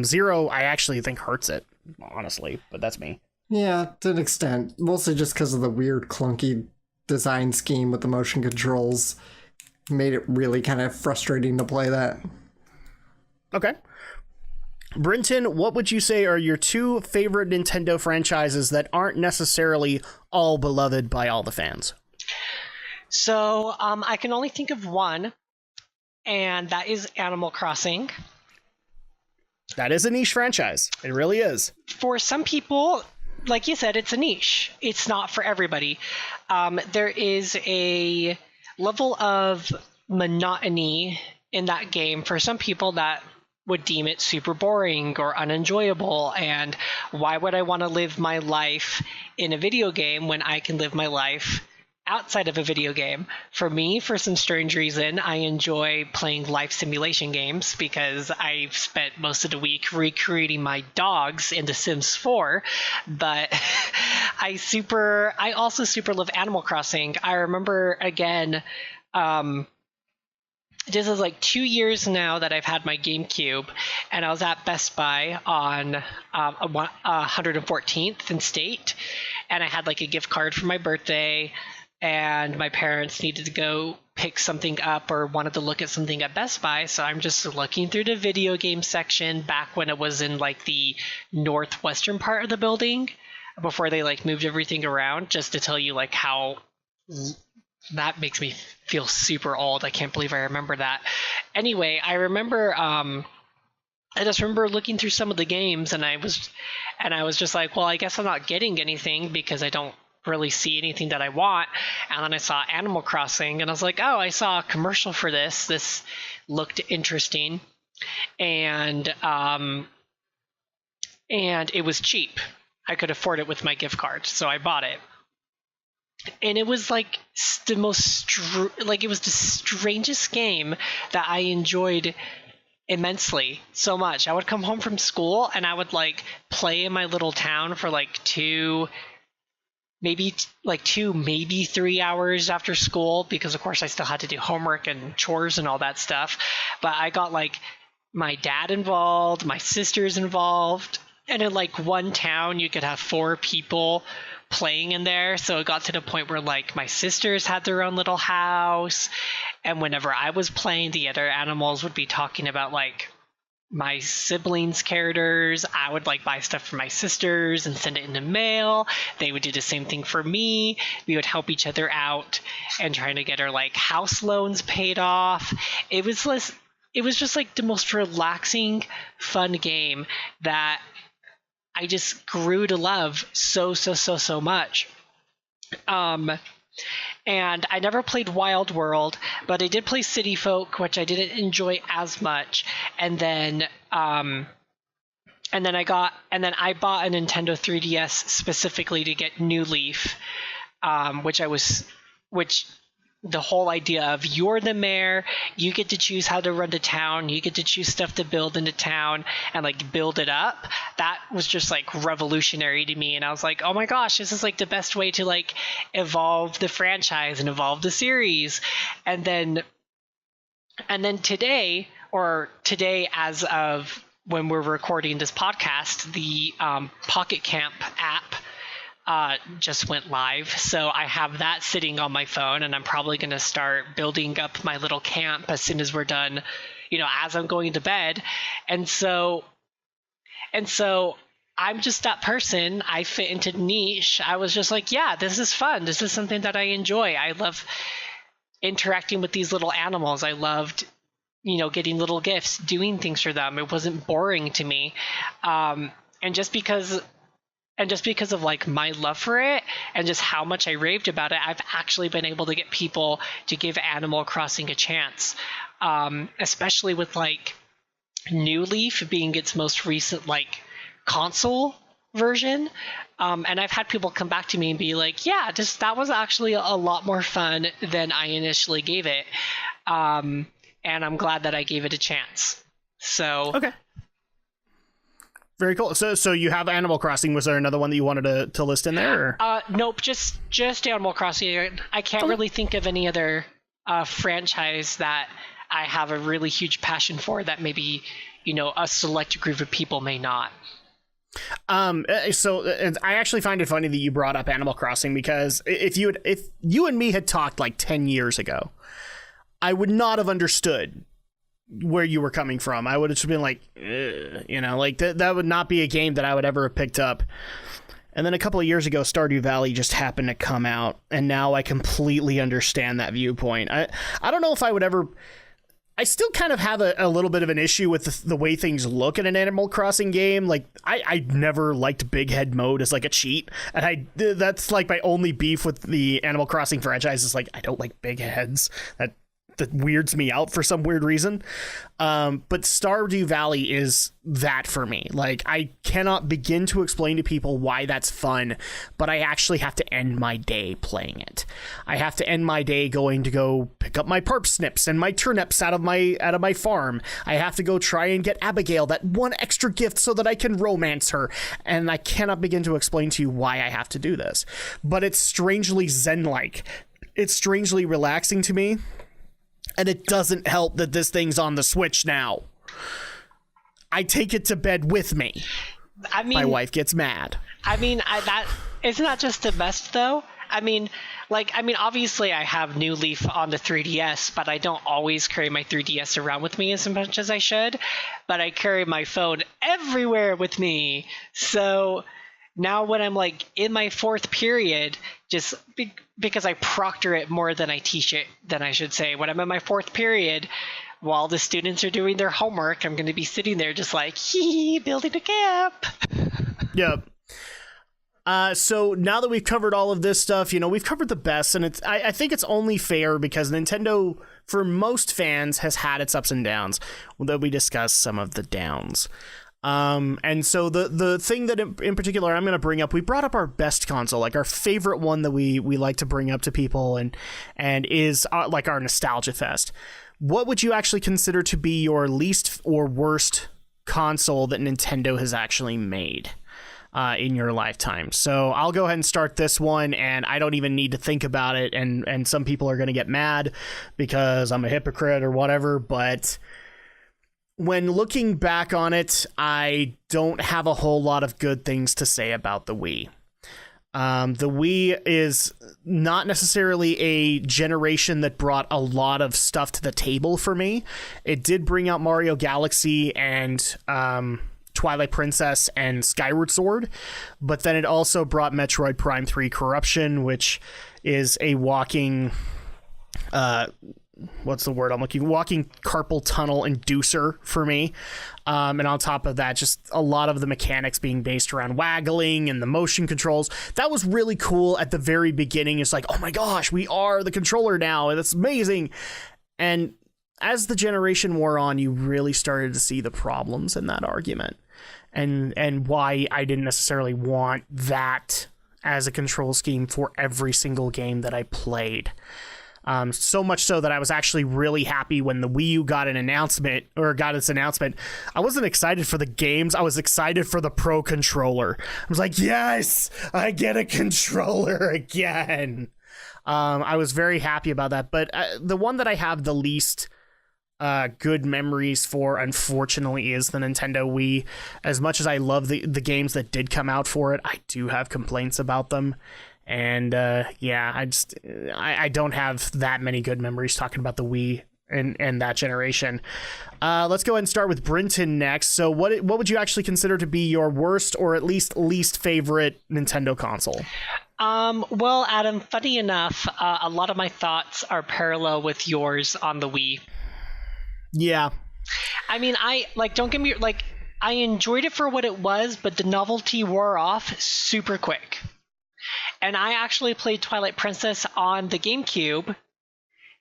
Zero, I actually think hurts it, honestly, but that's me. Yeah, to an extent. Mostly just because of the weird, clunky design scheme with the motion controls. Made it really kind of frustrating to play that. Okay. Brinton, what would you say are your 2 favorite Nintendo franchises that aren't necessarily all beloved by all the fans? So I can only think of one, and that is Animal Crossing. That is a niche franchise. It really is. For some people, like you said, it's a niche. It's not for everybody. There is a level of monotony in that game for some people that would deem it super boring or unenjoyable, and why would I want to live my life in a video game when I can live my life outside of a video game? For me, for some strange reason, I enjoy playing life simulation games because I've spent most of the week recreating my dogs in The Sims 4, but I also super love Animal Crossing. I remember, again, this is like 2 years now that I've had my GameCube, and I was at Best Buy on 114th and State, and I had like a gift card for my birthday, and my parents needed to go pick something up or wanted to look at something at Best Buy, so I'm just looking through the video game section back when it was in like the northwestern part of the building before they like moved everything around, just to tell you like how that makes me feel super old. I can't believe I remember that. Anyway, I remember I just remember looking through some of the games, and I was just like, well, I guess I'm not getting anything because I don't really see anything that I want. And then I saw Animal Crossing, and I was like, oh, I saw a commercial for this. This looked interesting, and it was cheap. I could afford it with my gift card, so I bought it. And it was like the it was the strangest game that I enjoyed immensely so much. I would come home from school and I would like play in my little town for like 2, maybe 3 hours after school, because of course I still had to do homework and chores and all that stuff. But I got like my dad involved, my sisters involved, and in like one town you could have 4 people playing in there. So it got to the point where like my sisters had their own little house, and whenever I was playing, the other animals would be talking about like my siblings' characters. I would like buy stuff for my sisters and send it in the mail. They would do the same thing for me. We would help each other out and trying to get our like house loans paid off. It was just like the most relaxing, fun game that I just grew to love so much. And I never played Wild World, but I did play City Folk, which I didn't enjoy as much. And then and then I bought a Nintendo 3DS specifically to get New Leaf, which the whole idea of you're the mayor, you get to choose how to run the town, you get to choose stuff to build in the town and like build it up. That was just like revolutionary to me, and I was like, oh my gosh, this is like the best way to like evolve the franchise and evolve the series. And then today as of when we're recording this podcast, the Pocket Camp app just went live. So I have that sitting on my phone, and I'm probably going to start building up my little camp as soon as we're done, as I'm going to bed. And so I'm just that person. I fit into the niche. I was just like, yeah, this is fun. This is something that I enjoy. I love interacting with these little animals. I loved, getting little gifts, doing things for them. It wasn't boring to me. And just because of like my love for it and just how much I raved about it, I've actually been able to get people to give Animal Crossing a chance, especially with like New Leaf being its most recent like console version. And I've had people come back to me and be like, yeah, that was actually a lot more fun than I initially gave it. And I'm glad that I gave it a chance. So okay. Very cool. So you have Animal Crossing. Was there another one that you wanted to list in there? Or? Nope, just Animal Crossing. I can't really think of any other franchise that I have a really huge passion for that maybe, a select group of people may not. So I actually find it funny that you brought up Animal Crossing, because if you and me had talked like 10 years ago, I would not have understood where you were coming from. I would have just been like, like that would not be a game that I would ever have picked up. And then a couple of years ago, Stardew Valley just happened to come out, and now I completely understand that viewpoint. I don't know if I would ever. I still kind of have a little bit of an issue with the way things look in an Animal Crossing game. Like I never liked Big Head mode as like a cheat, and that's like my only beef with the Animal Crossing franchise is like I don't like big heads. That weirds me out for some weird reason. But Stardew Valley is that for me. Like, I cannot begin to explain to people why that's fun, but I actually have to end my day playing it. I have to end my day going to go pick up my perp snips and my turnips out of my farm. I have to go try and get Abigail that one extra gift so that I can romance her. And I cannot begin to explain to you why I have to do this. But it's strangely zen-like. It's strangely relaxing to me. And it doesn't help that this thing's on the Switch now. I take it to bed with me. I mean, my wife gets mad. I mean, that isn't that just the best though? I mean, obviously I have New Leaf on the 3DS, but I don't always carry my 3DS around with me as much as I should. But I carry my phone everywhere with me. So now when I'm like in my fourth period, just because I proctor it more than I teach it, then I should say, when I'm in my fourth period, while the students are doing their homework, I'm going to be sitting there just like, building a camp. Yep. So now that we've covered all of this stuff, we've covered the best, and I think it's only fair because Nintendo, for most fans, has had its ups and downs, that we discuss some of the downs. And so the thing that in particular I'm going to bring up, we brought up our best console, like our favorite one that we like to bring up to people and is like our nostalgia fest. What would you actually consider to be your least or worst console that Nintendo has actually made in your lifetime? So I'll go ahead and start this one, and I don't even need to think about it. And some people are going to get mad because I'm a hypocrite or whatever, but when looking back on it, I don't have a whole lot of good things to say about the Wii. The Wii is not necessarily a generation that brought a lot of stuff to the table for me. It did bring out Mario Galaxy and Twilight Princess and Skyward Sword, but then it also brought Metroid Prime 3 Corruption, which is a walking... what's the word I'm looking? Walking carpal tunnel inducer for me. And on top of that, just a lot of the mechanics being based around waggling and the motion controls. That was really cool at the very beginning. It's like, oh my gosh, we are the controller now, and that's amazing. And as the generation wore on, you really started to see the problems in that argument. and why I didn't necessarily want that as a control scheme for every single game that I played. So much so that I was actually really happy when the Wii U got its announcement. I wasn't excited for the games. I was excited for the Pro Controller. I was like, yes, I get a controller again. I was very happy about that. But the one that I have the least good memories for, unfortunately, is the Nintendo Wii. As much as I love the games that did come out for it, I do have complaints about them. And I don't have that many good memories talking about the Wii and that generation. Let's go ahead and start with Brinton next. So what would you actually consider to be your worst or at least least favorite Nintendo console? Well, Adam, funny enough, a lot of my thoughts are parallel with yours on the Wii. Yeah. I mean, don't get me, I enjoyed it for what it was, but the novelty wore off super quick. And I actually played Twilight Princess on the GameCube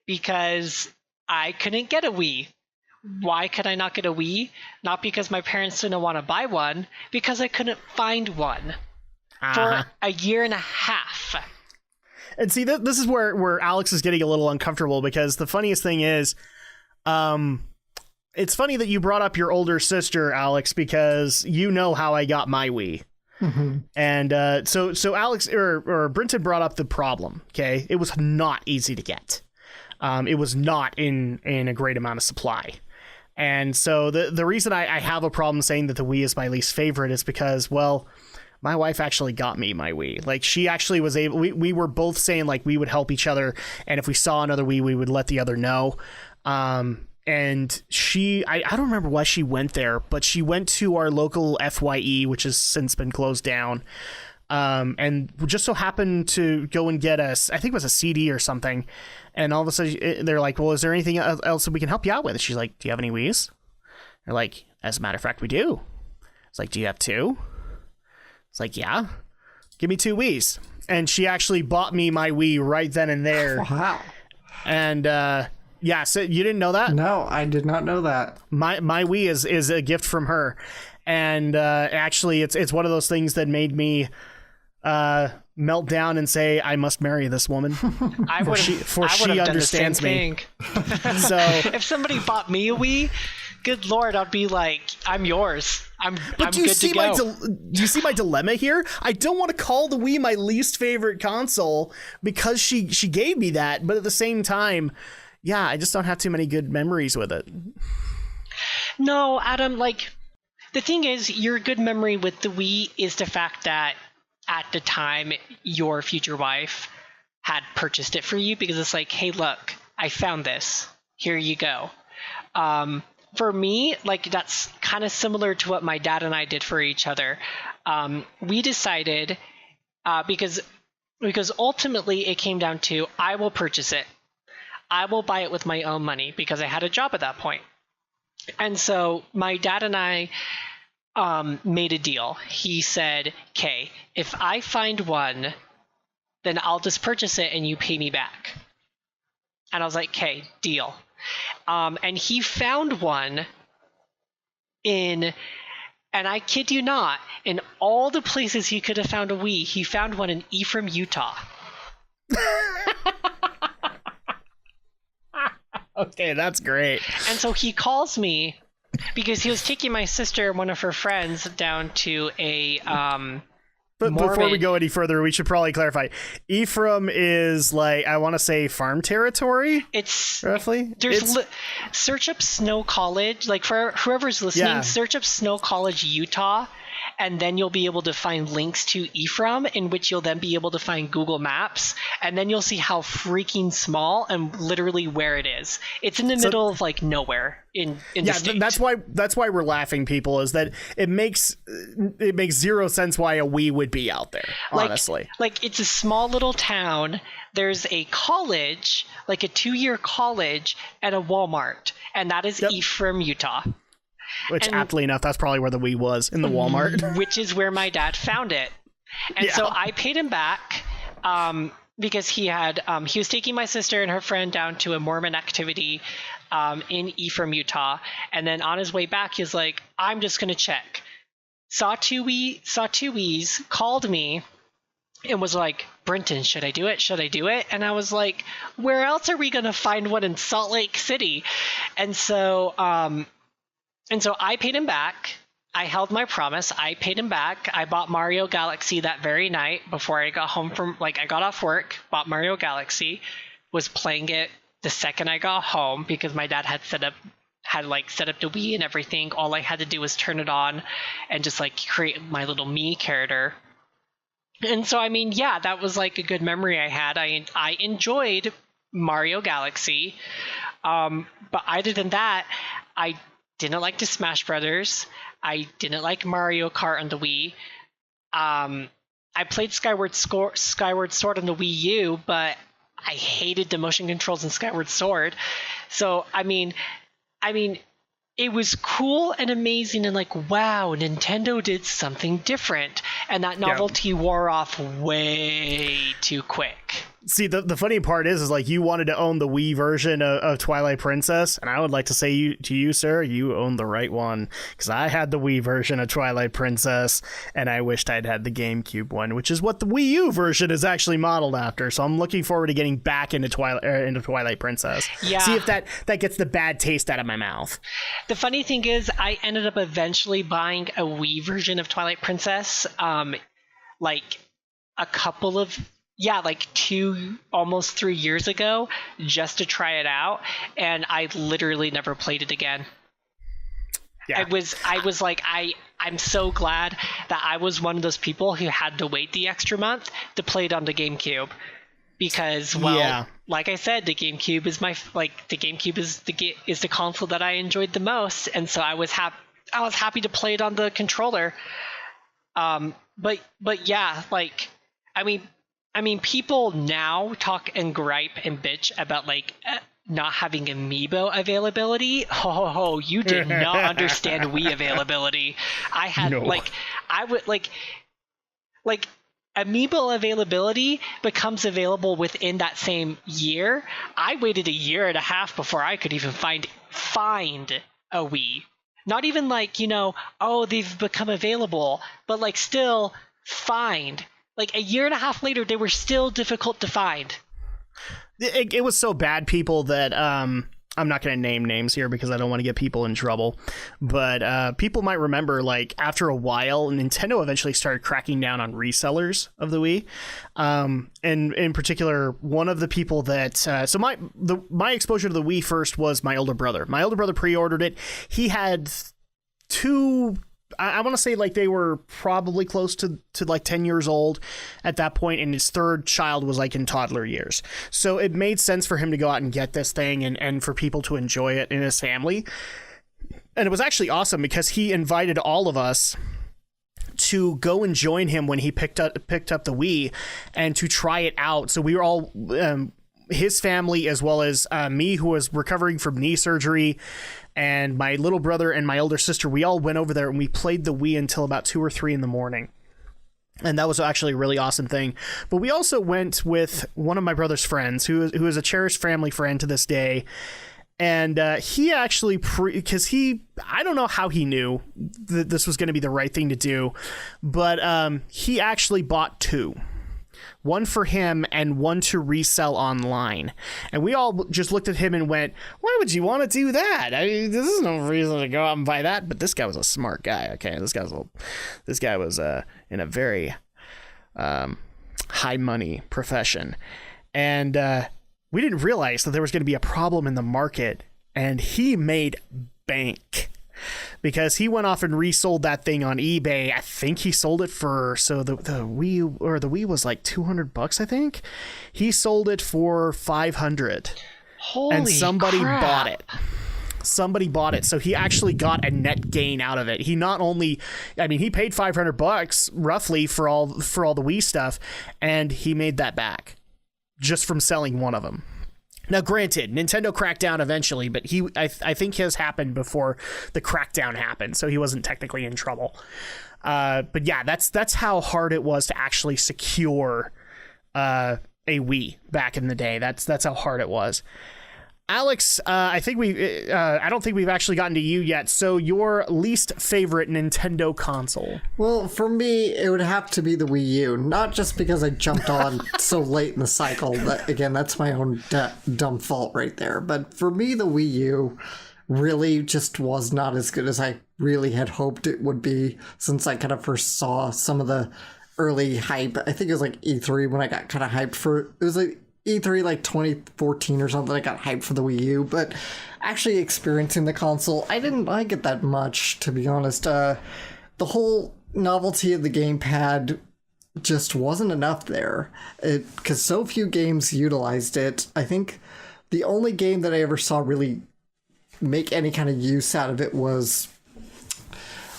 because I couldn't get a Wii. Why could I not get a Wii? Not because my parents didn't want to buy one, because I couldn't find one for a year and a half. And see, this is where Alex is getting a little uncomfortable, because the funniest thing is, it's funny that you brought up your older sister, Alex, because you know how I got my Wii. Mm-hmm. And so Alex or Brinton brought up the problem. Okay, it was not easy to get. It was not in a great amount of supply. And so the reason I have a problem saying that the Wii is my least favorite is because, well, my wife actually got me my Wii. Like, she actually was able. We were both saying like we would help each other, and if we saw another Wii, we would let the other know. And I don't remember why she went there, but she went to our local FYE, which has since been closed down, and just so happened to go and get I think it was a CD or something. And all of a sudden they're like, well, is there anything else that we can help you out with? She's like, do you have any Wiis? They're like, as a matter of fact, we do. It's like, do you have two? It's like, yeah, give me 2 Wiis. And she actually bought me my Wii right then and there. Wow. And, yeah, so you didn't know that? No, I did not know that. My Wii is a gift from her, and actually, it's one of those things that made me melt down and say, I must marry this woman. She understands me. So if somebody bought me a Wii, good Lord, I'd be like, I'm yours. I'm good to go. Do you see my dilemma here? I don't want to call the Wii my least favorite console because she gave me that, but at the same time, yeah, I just don't have too many good memories with it. No, Adam, the thing is, your good memory with the Wii is the fact that at the time, your future wife had purchased it for you because it's like, hey, look, I found this. Here you go. For me, that's kind of similar to what my dad and I did for each other. We decided, because ultimately it came down to, I will purchase it. I will buy it with my own money because I had a job at that point. And so my dad and I made a deal. He said, okay, if I find one, then I'll just purchase it and you pay me back. And I was like, okay, deal. And he found one and I kid you not, in all the places he could have found a Wii, he found one in Ephraim, Utah. Okay, that's great. And so he calls me because he was taking my sister and one of her friends down to a But Mormon. Before we go any further, we should probably clarify. Ephraim is I want to say farm territory? It's roughly? Search up Snow College, for whoever's listening, search up Snow College, Utah, and then you'll be able to find links to Ephraim, in which you'll then be able to find Google Maps, and then you'll see how freaking small and literally where it is. It's in the middle of nowhere in the state. That's why we're laughing, people, is that it makes zero sense why a Wii would be out there, honestly. It's a small little town. There's a college, a 2-year college, and a Walmart, and that is Ephraim, Utah. Which, aptly enough, that's probably where the Wii was, in the Walmart. Which is where my dad found it. And so I paid him back because he was taking my sister and her friend down to a Mormon activity in Ephraim, Utah. And then on his way back, he was like, I'm just going to check. saw two Wii's, called me, and was like, Brenton, should I do it? Should I do it? And I was like, where else are we going to find one in Salt Lake City? And so I paid him back. I held my promise. I paid him back. I bought Mario Galaxy that very night before I got home from, like, I got off work, bought Mario Galaxy, was playing it the second I got home because my dad had set up the Wii and everything. All I had to do was turn it on and just like create my little Mii character. And so, I mean, yeah, that was like a good memory I had. I enjoyed Mario Galaxy. But other than that, I didn't like the Smash Brothers. I didn't like Mario Kart on the Wii. I played Skyward Sword on the Wii U, but I hated the motion controls in Skyward Sword. So, I mean, it was cool and amazing and like, wow, Nintendo did something different. And that novelty wore off way too quick. See, the funny part is like you wanted to own the Wii version of Twilight Princess, and I would like to say to you, sir, you owned the right one, because I had the Wii version of Twilight Princess, and I wished I'd had the GameCube one, which is what the Wii U version is actually modeled after. So I'm looking forward to getting back into Twilight Princess. Yeah. See if that gets the bad taste out of my mouth. The funny thing is, I ended up eventually buying a Wii version of Twilight Princess, like a couple of. Yeah, like 2, almost 3 years ago, just to try it out, and I literally never played it again. Yeah. I was like, I'm so glad that I was one of those people who had to wait the extra month to play it on the GameCube, because like I said, the GameCube is is the console that I enjoyed the most, and so I was happy to play it on the controller. But yeah, like I mean, people now talk and gripe and bitch about like not having amiibo availability. You did not understand Wii availability. I had amiibo availability becomes available within that same year. I waited a year and a half before I could even find a Wii. Not even like, they've become available, but like still find. Like a year and a half later, they were still difficult to find. It was so bad, people, that I'm not going to name names here because I don't want to get people in trouble. But people might remember, like, after a while, Nintendo eventually started cracking down on resellers of the Wii. And in particular, one of the people that... so my exposure to the Wii first was my older brother. My older brother pre-ordered it. He had 2... I want to say like they were probably close to like 10 years old at that point, and his third child was like in toddler years. So it made sense for him to go out and get this thing and for people to enjoy it in his family. And it was actually awesome because he invited all of us to go and join him when he picked up the Wii and to try it out. So we were all... his family, as well as me, who was recovering from knee surgery, and my little brother and my older sister, we all went over there and we played the Wii until about 2 or 3 in the morning. And that was actually a really awesome thing. But we also went with one of my brother's friends, who is a cherished family friend to this day. And he actually, because I don't know how he knew that this was going to be the right thing to do, but he actually bought 2. One for him and one to resell online. And we all just looked at him and went, why would you want to do that? I mean, this is no reason to go out and buy that. But this guy was a smart guy, okay? This guy was in a very high money profession. And we didn't realize that there was going to be a problem in the market. And he made bank. Because he went off and resold that thing on eBay. I think he sold it for, so the Wii was like $200, I think. He sold it for $500. Holy and somebody crap. bought it. Somebody bought it, so he actually got a net gain out of it. He not only, he paid $500 roughly for all the Wii stuff, and he made that back just from selling one of them. Now, granted, Nintendo cracked down eventually, but I think his happened before the crackdown happened, so he wasn't technically in trouble. But yeah, that's how hard it was to actually secure a Wii back in the day. That's how hard it was. Alex, I don't think we've actually gotten to you yet. So your least favorite Nintendo console? Well, for me, it would have to be the Wii U. Not just because I jumped on so late in the cycle. Again, that's my own dumb fault right there. But for me, the Wii U really just was not as good as I really had hoped it would be, since I kind of first saw some of the early hype. I think it was like E3 when I got kind of hyped for it. It was like E3 like 2014 or something. I got hyped for the Wii U, but actually experiencing the console, I didn't like it that much, to be honest. The whole novelty of the gamepad just wasn't enough there, because so few games utilized it. I think the only game that I ever saw really make any kind of use out of it was,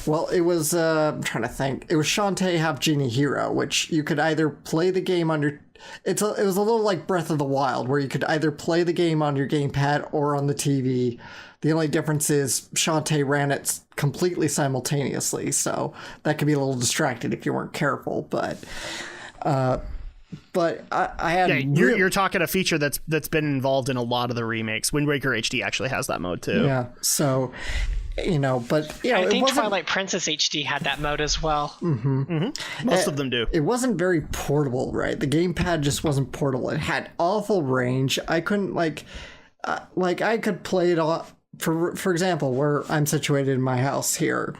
well, it was, I'm trying to think. It was Shantae Half Genie Hero, which you could either play the game on your... It was a little like Breath of the Wild, where you could either play the game on your gamepad or on the TV. The only difference is Shantae ran it completely simultaneously, so that could be a little distracting if you weren't careful. But I had... Yeah, you're talking a feature that's been involved in a lot of the remakes. Wind Waker HD actually has that mode too. Yeah, so... but I think Twilight Princess HD had that mode as well. Most of them do. It wasn't very portable, right? The gamepad just wasn't portable. It had awful range. I couldn't I could play it off. For example, where I'm situated in my house here.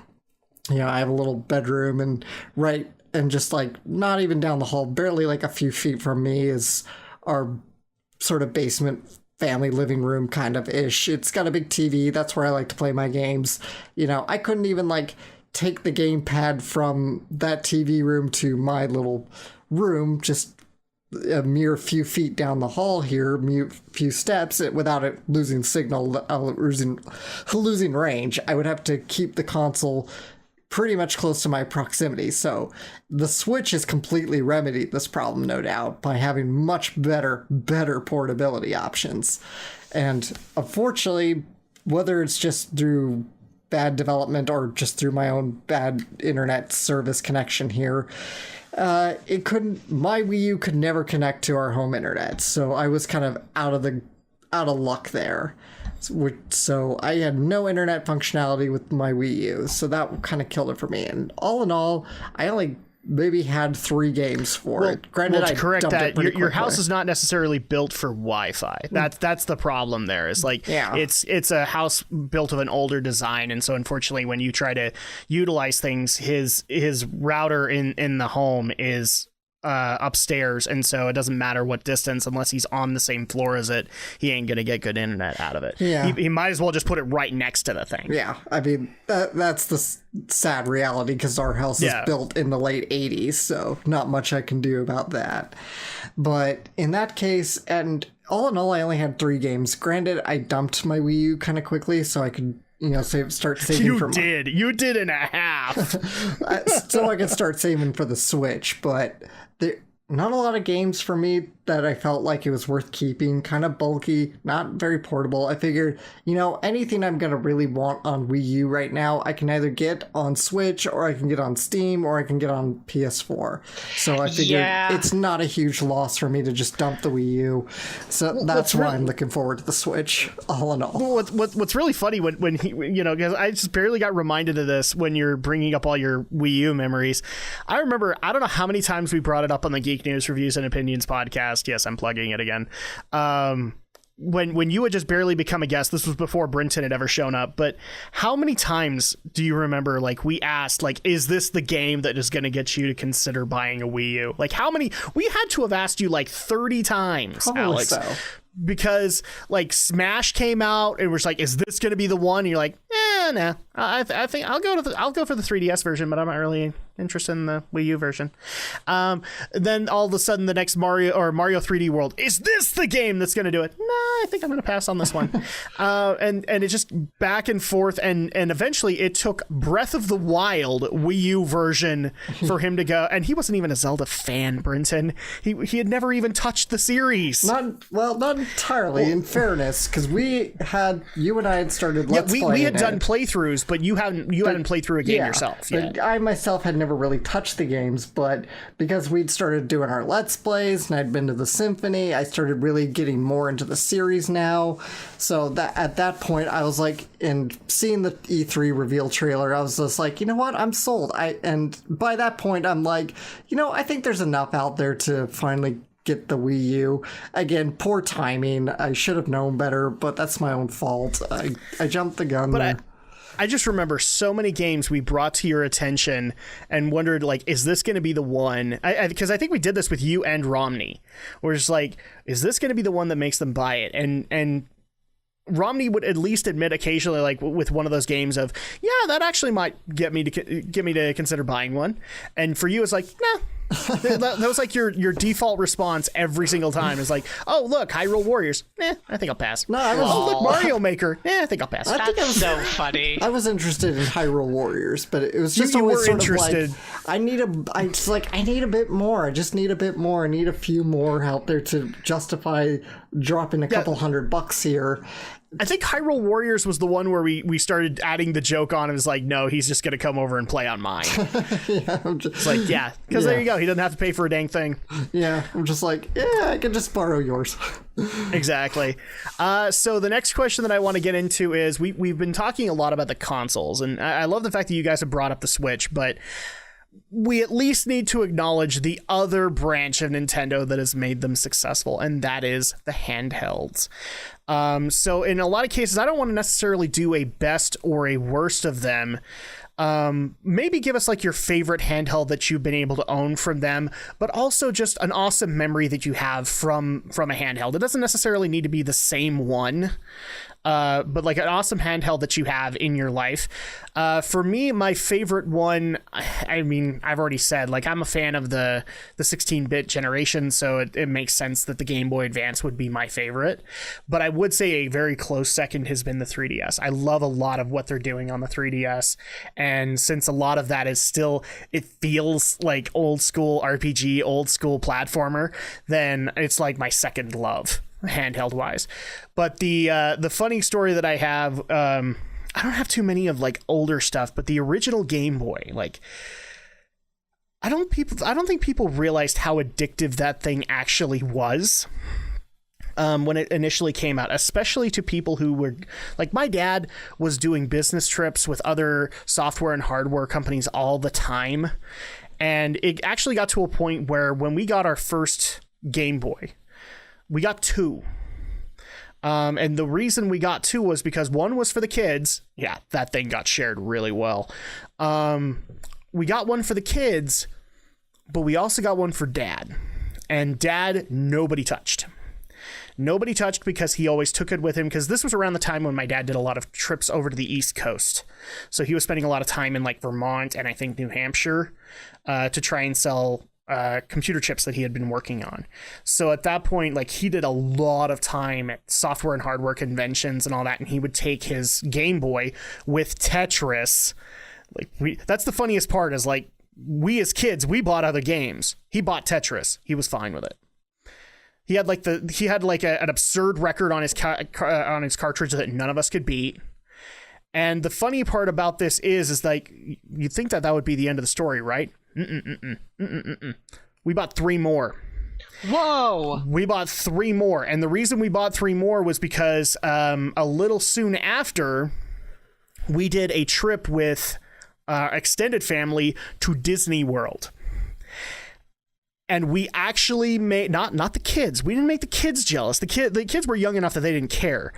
I have a little bedroom, and just like not even down the hall, barely like a few feet from me is our sort of basement family living room kind of ish. It's got a big TV. That's where I like to play my games. I couldn't even like take the gamepad from that TV room to my little room, just a mere few feet down the hall here, few steps, without it losing signal, losing range. I would have to keep the console pretty much close to my proximity. So the Switch has completely remedied this problem, no doubt, by having much better portability options. And unfortunately, whether it's just through bad development or just through my own bad internet service connection here, my Wii U could never connect to our home internet. So I was kind of out of luck there. So I had no internet functionality with my Wii U, so that kind of killed it for me. And all in all, I only maybe had 3 games for it. Granted, to correct that, your house is not necessarily built for Wi-Fi. That's the problem there. Is like it's a house built of an older design, and so unfortunately, when you try to utilize things, his router in the home is upstairs, and so it doesn't matter what distance, unless he's on the same floor as it, he ain't gonna get good internet out of it. He might as well just put it right next to the thing. I mean, that's the sad reality, because our house is built in the late 80s, so not much I can do about that. But in that case, and all in all, I only had 3 games. Granted, I dumped my Wii U kind of quickly so I could start saving. You did and a half. So I could start saving for the Switch, but not a lot of games for me that I felt like it was worth keeping. Kind of bulky, not very portable. I figured, anything I'm going to really want on Wii U right now, I can either get on Switch, or I can get on Steam, or I can get on PS4. So I figured it's not a huge loss for me to just dump the Wii U. So that's why I'm looking forward to the Switch, all in all. Well, what's really funny when he, because I just barely got reminded of this when you're bringing up all your Wii U memories. I remember, I don't know how many times we brought it up on the Geek News Reviews and Opinions podcast. Yes, I'm plugging it again. When you had just barely become a guest, this was before Brinton had ever shown up, but how many times do you remember, like, we asked, like, is this the game that is going to get you to consider buying a Wii U? Like, how many? We had to have asked you like 30 times, Probably Alex. So. Because like Smash came out and was like, is this going to be the one? And you're like, nah. I think I'll go for the 3DS version, but I'm not really interested in the Wii U version. Then all of a sudden, the next Mario 3D World, is this the game that's going to do it? Nah, I think I'm going to pass on this one. And it's just back and forth, and eventually it took Breath of the Wild Wii U version for him to go. And he wasn't even a Zelda fan, Brinton. He had never even touched the series. Not entirely, in fairness, because you and I had started Let's Play. We had done playthroughs, but you hadn't played through a game yourself. But I myself had never really touched the games, but because we'd started doing our Let's Plays and I'd been to the Symphony, I started really getting more into the series now. So that at that point, I was like, and seeing the E3 reveal trailer, I was just like, you know what, I'm sold. And by that point, I'm like, I think there's enough out there to finally get the Wii U. Again, poor timing. I should have known better, but that's my own fault. I jumped the gun there. I just remember so many games we brought to your attention and wondered, like, is this going to be the one? Because I think we did this with you and Romney. We're just like, is this going to be the one that makes them buy it? And Romney would at least admit occasionally, like with one of those games of, yeah, that actually might get me to consider buying one. And for you, it's like, nah. That was like your default response every single time is like, oh, look, Hyrule Warriors. I think I'll pass. No, I was, oh, look, Mario Maker. I think I'll pass. That's so funny. I was interested in Hyrule Warriors, but it was just you always were sort interested. of like, I need a bit more. I just need a bit more. I need a few more out there to justify dropping a couple $100 here. I think Hyrule Warriors was the one where we started adding the joke on. It was like, no, he's just going to come over and play on mine. It's like, yeah, because there you go. He doesn't have to pay for a dang thing. Yeah, I'm just like, yeah, I can just borrow yours. Exactly. So the next question that I want to get into is we've been talking a lot about the consoles, and I love the fact that you guys have brought up the Switch, but we at least need to acknowledge the other branch of Nintendo that has made them successful, and that is the handhelds. So in a lot of cases, I don't want to necessarily do a best or a worst of them. Maybe give us like your favorite handheld that you've been able to own from them, but also just an awesome memory that you have from a handheld. It doesn't necessarily need to be the same one. But like an awesome handheld that you have in your life. For me, my favorite one, I mean, I've already said, like, I'm a fan of the 16-bit generation, so it makes sense that the Game Boy Advance would be my favorite. But I would say a very close second has been the 3DS. I love a lot of what they're doing on the 3DS, and since a lot of that is still, it feels like old school RPG, old school platformer, then it's like my second love, handheld wise. But the funny story that I have, I don't have too many of like older stuff, but the original Game Boy, like, I don't think people realized how addictive that thing actually was when it initially came out, especially to people who were like, my dad was doing business trips with other software and hardware companies all the time, and it actually got to a point where when we got our first Game Boy, we got two. And the reason we got two was because one was for the kids. Yeah, that thing got shared really well. We got one for the kids, but we also got one for Dad. And Dad, nobody touched. Nobody touched because he always took it with him, because this was around the time when my dad did a lot of trips over to the East Coast. So he was spending a lot of time in like Vermont and I think New Hampshire to try and sell computer chips that he had been working on. So at that point, like, he did a lot of time at software and hardware conventions and all that, and he would take his Game Boy with Tetris. Like, that's the funniest part, is like, we as kids, we bought other games. He bought Tetris. He was fine with it. He had like an absurd record on his on his cartridge that none of us could beat. And the funny part about this is like, you think that would be the end of the story, right? We bought 3 more. Whoa! We bought 3 more. And the reason we bought 3 more was because a little soon after, we did a trip with extended family to Disney World. And we actually made, not the kids. We didn't make the kids jealous. The kids were young enough that they didn't care.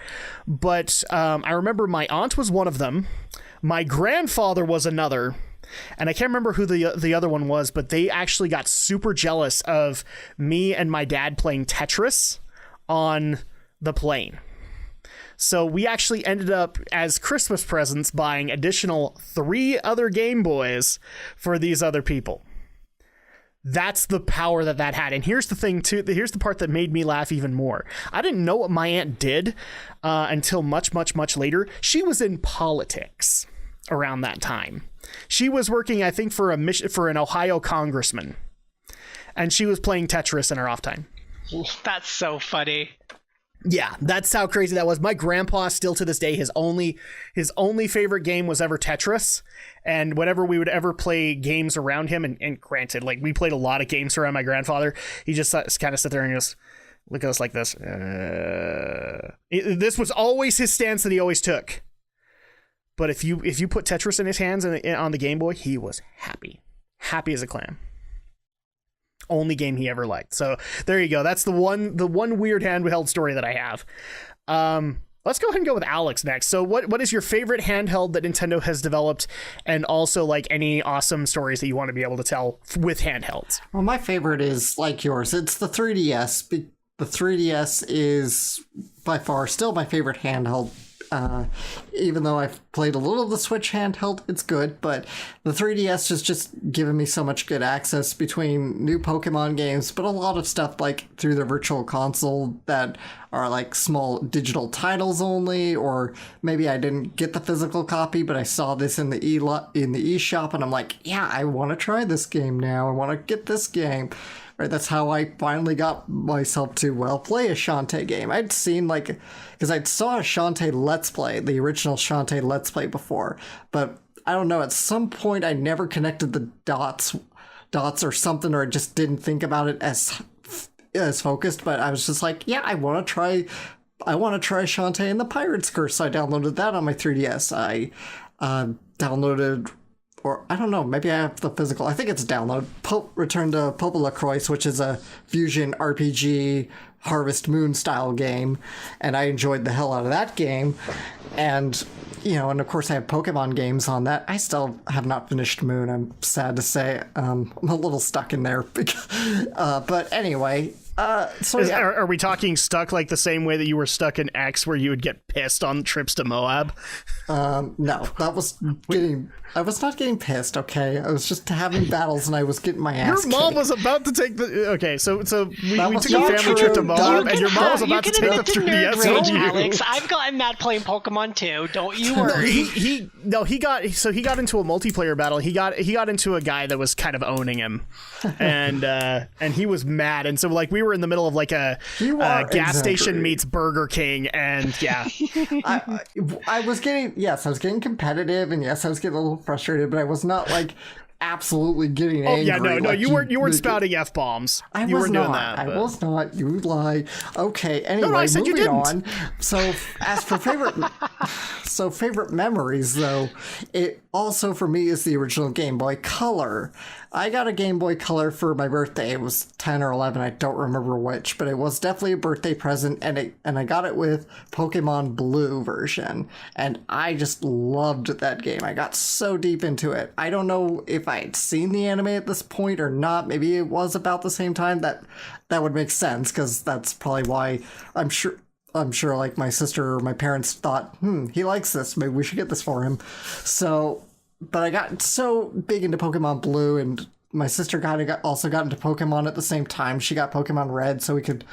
But I remember my aunt was one of them. My grandfather was another. And I can't remember who the other one was, but they actually got super jealous of me and my dad playing Tetris on the plane. So we actually ended up, as Christmas presents, buying additional 3 other Game Boys for these other people. That's the power that had. And here's the thing, too. Here's the part that made me laugh even more. I didn't know what my aunt did until much, much, much later. She was in politics around that time. She was working, I think, for an Ohio congressman. And she was playing Tetris in her off time. That's so funny. Yeah, that's how crazy that was. My grandpa still to this day, his only favorite game was ever Tetris. And whenever we would ever play games around him, and granted, like we played a lot of games around my grandfather, he just kind of sit there and just look at us like this. This was always his stance that he always took. But if you put Tetris in his hands on the Game Boy, he was happy as a clam. Only game he ever liked. So there you go. That's the one weird handheld story that I have. Let's go ahead and go with Alex next. So what is your favorite handheld that Nintendo has developed, and also like any awesome stories that you want to be able to tell with handhelds? Well, my favorite is like yours. It's the 3DS. The 3DS is by far still my favorite handheld. Even though I've played a little of the Switch handheld, it's good, but the 3DS has just given me so much good access between new Pokemon games, but a lot of stuff like through the Virtual Console that are like small digital titles only, or maybe I didn't get the physical copy, but I saw this in the eShop, and I'm like, yeah, I want to try this game now. I want to get this game. Right, that's how I finally got myself to, play a Shantae game. I'd seen, because I saw a Shantae Let's Play, the original Shantae Let's Play before, but I don't know, at some point I never connected the dots or something, or I just didn't think about it as focused, but I was just like, yeah, I want to try Shantae and the Pirate's Curse. So I downloaded that on my 3DS. I downloaded... Or, I don't know, maybe I have the physical. I think it's download. Return to Popolacroix, which is a fusion RPG Harvest Moon style game. And I enjoyed the hell out of that game. And, and of course I have Pokemon games on that. I still have not finished Moon, I'm sad to say. I'm a little stuck in there. But anyway... Are we talking stuck like the same way that you were stuck in X, where you would get pissed on trips to Moab? No, I was not getting pissed, okay? I was just having battles and I was getting my ass Your mom kicked. was about to take the... Okay, so we took a was family not trip to true. Moab, and your mom was about to take the 3DS Rage, from you. Alex, I've gotten mad playing Pokemon too. Don't you worry. He got into a multiplayer battle. He got into a guy that was kind of owning him, and he was mad. And so like we were in the middle of like a gas station meets Burger King, and yeah, I was getting competitive, and yes, I was getting a little frustrated, but I was not like absolutely getting angry. Yeah, no, you weren't spouting F-bombs. You weren't doing that. I was not. You lie. Okay. Anyway, I said moving on. So as for favorite memories, though, it also for me is the original Game Boy Color. I got a Game Boy Color for my birthday. It was 10 or 11. I don't remember which, but it was definitely a birthday present, and I got it with Pokemon Blue version, and I just loved that game. I got so deep into it. I don't know if I had seen the anime at this point or not. Maybe it was about the same time. That would make sense, because that's probably why I'm sure like my sister or my parents thought, he likes this. Maybe we should get this for him. So... But I got so big into Pokemon Blue, and my sister also got into Pokemon at the same time. She got Pokemon Red, so we could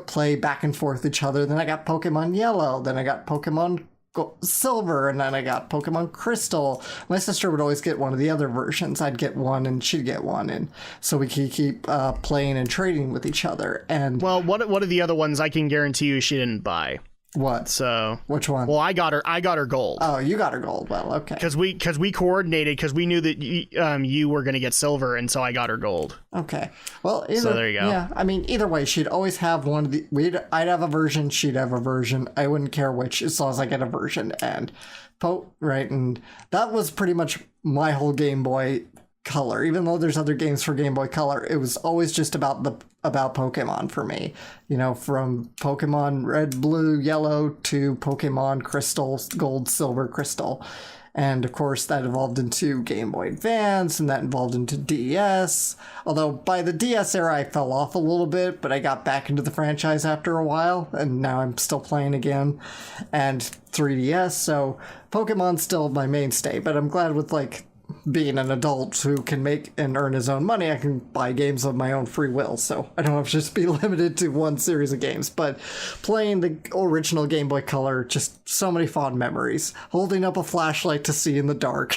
play back and forth each other. Then I got Pokemon Yellow. Then I got Pokemon Silver, and then I got Pokemon Crystal. My sister would always get one of the other versions. I'd get one, and she'd get one, and so we could keep playing and trading with each other. And well, what are the other ones? I can guarantee you she didn't buy. What? So which one? Well, I got her gold. Oh, you got her gold. Well, okay. Because we coordinated, because we knew that you were going to get silver, and so I got her gold. Okay. Well, so there you go. Yeah, I mean, either way, she'd always have one of the. I'd have a version, she'd have a version. I wouldn't care which, as long as I get a version. And right, and that was pretty much my whole Game Boy Color. Even though there's other games for Game Boy Color, it was always just about Pokemon for me. From Pokemon Red, Blue, Yellow to Pokemon Crystal, Gold, Silver, Crystal. And of course that evolved into Game Boy Advance, and that evolved into DS. Although by the DS era I fell off a little bit, but I got back into the franchise after a while, and now I'm still playing again. And 3DS, so Pokemon's still my mainstay, but I'm glad with being an adult who can make and earn his own money, I can buy games of my own free will, so I don't have to just be limited to one series of games. But playing the original Game Boy Color, just so many fond memories. Holding up a flashlight to see in the dark.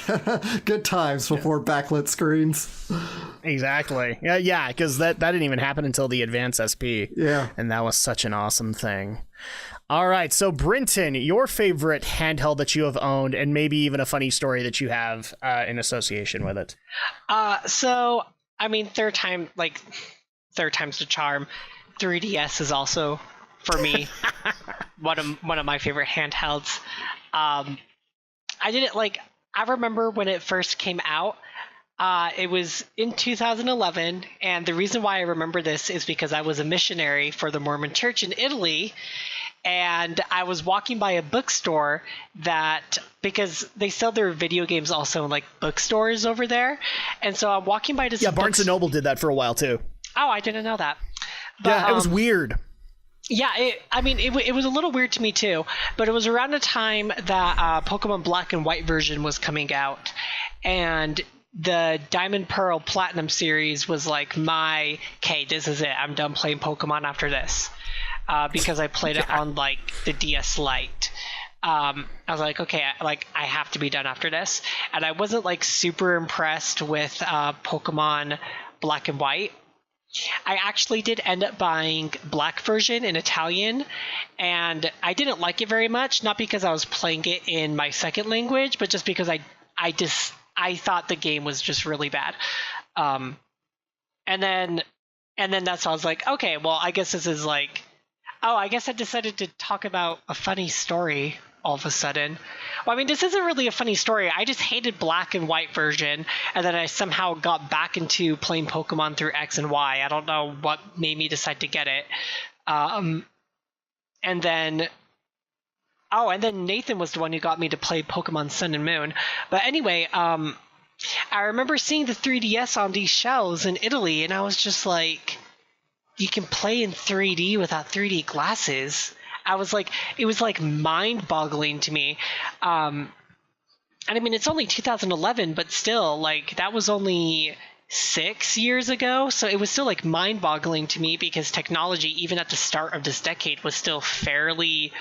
Good times before backlit screens. Exactly. Yeah, because that didn't even happen until the Advance SP. Yeah. And that was such an awesome thing. All right, so Brinton, your favorite handheld that you have owned, and maybe even a funny story that you have in association with it. So I mean, third time's the charm. 3DS is also for me one of my favorite handhelds. I didn't like. I remember when it first came out. It was in 2011, and the reason why I remember this is because I was a missionary for the Mormon Church in Italy, and I was walking by a bookstore because they sell their video games also in like bookstores over there, and so I'm walking by this. Yeah, Barnes and Noble did that for a while too. Oh, I didn't know that. But, yeah, it was weird. Yeah, it was a little weird to me too, but it was around the time that Pokemon Black and White version was coming out, and the Diamond Pearl Platinum series was like okay, this is it. I'm done playing Pokemon after this, because I played it on like the DS Lite. I was like, okay, I have to be done after this, and I wasn't like super impressed with Pokemon Black and White. I actually did end up buying Black version in Italian, and I didn't like it very much, not because I was playing it in my second language, but just because I thought the game was just really bad. And then that's why I was like, okay, well, I guess this is like, I guess I decided to talk about a funny story all of a sudden. Well, I mean, this isn't really a funny story. I just hated Black and White version, and then I somehow got back into playing Pokemon through X and Y. I don't know what made me decide to get it. And then Nathan was the one who got me to play Pokemon Sun and Moon. But anyway, I remember seeing the 3DS on these shelves in Italy, and I was just like, you can play in 3D without 3D glasses. It was like mind-boggling to me. And I mean, it's only 2011, but still, like, that was only 6 years ago. So it was still like mind-boggling to me because technology, even at the start of this decade, was still fairly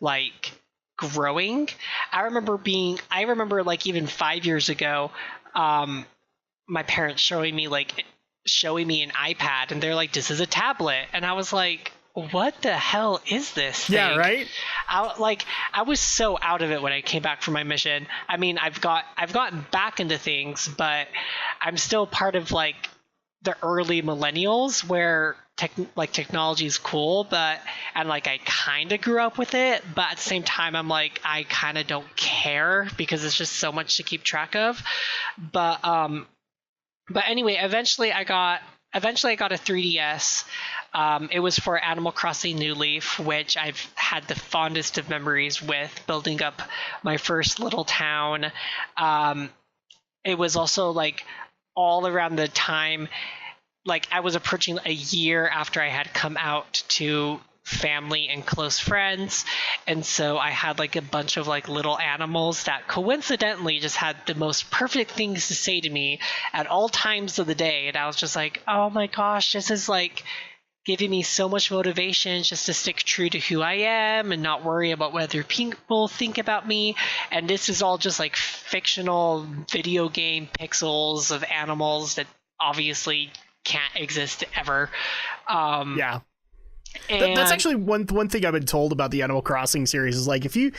like growing. I remember like even 5 years ago, my parents showing me an iPad, and they're like, this is a tablet. And I was like, what the hell is this thing? Yeah, right? I was so out of it when I came back from my mission. I mean, I've gotten back into things, but I'm still part of like the early millennials where technology is cool, and like I kind of grew up with it, but at the same time I'm like, I kind of don't care because it's just so much to keep track of. But anyway, eventually I got a 3DS. It was for Animal Crossing New Leaf, which I've had the fondest of memories with, building up my first little town. It was also like all around the time, like I was approaching a year after I had come out to family and close friends, and so I had like a bunch of like little animals that coincidentally just had the most perfect things to say to me at all times of the day, and I was just like, oh my gosh, this is like giving me so much motivation just to stick true to who I am and not worry about whether people think about me. And this is all just like fictional video game pixels of animals that obviously can't exist ever. Yeah. That's actually one thing I've been told about the Animal Crossing series is like if you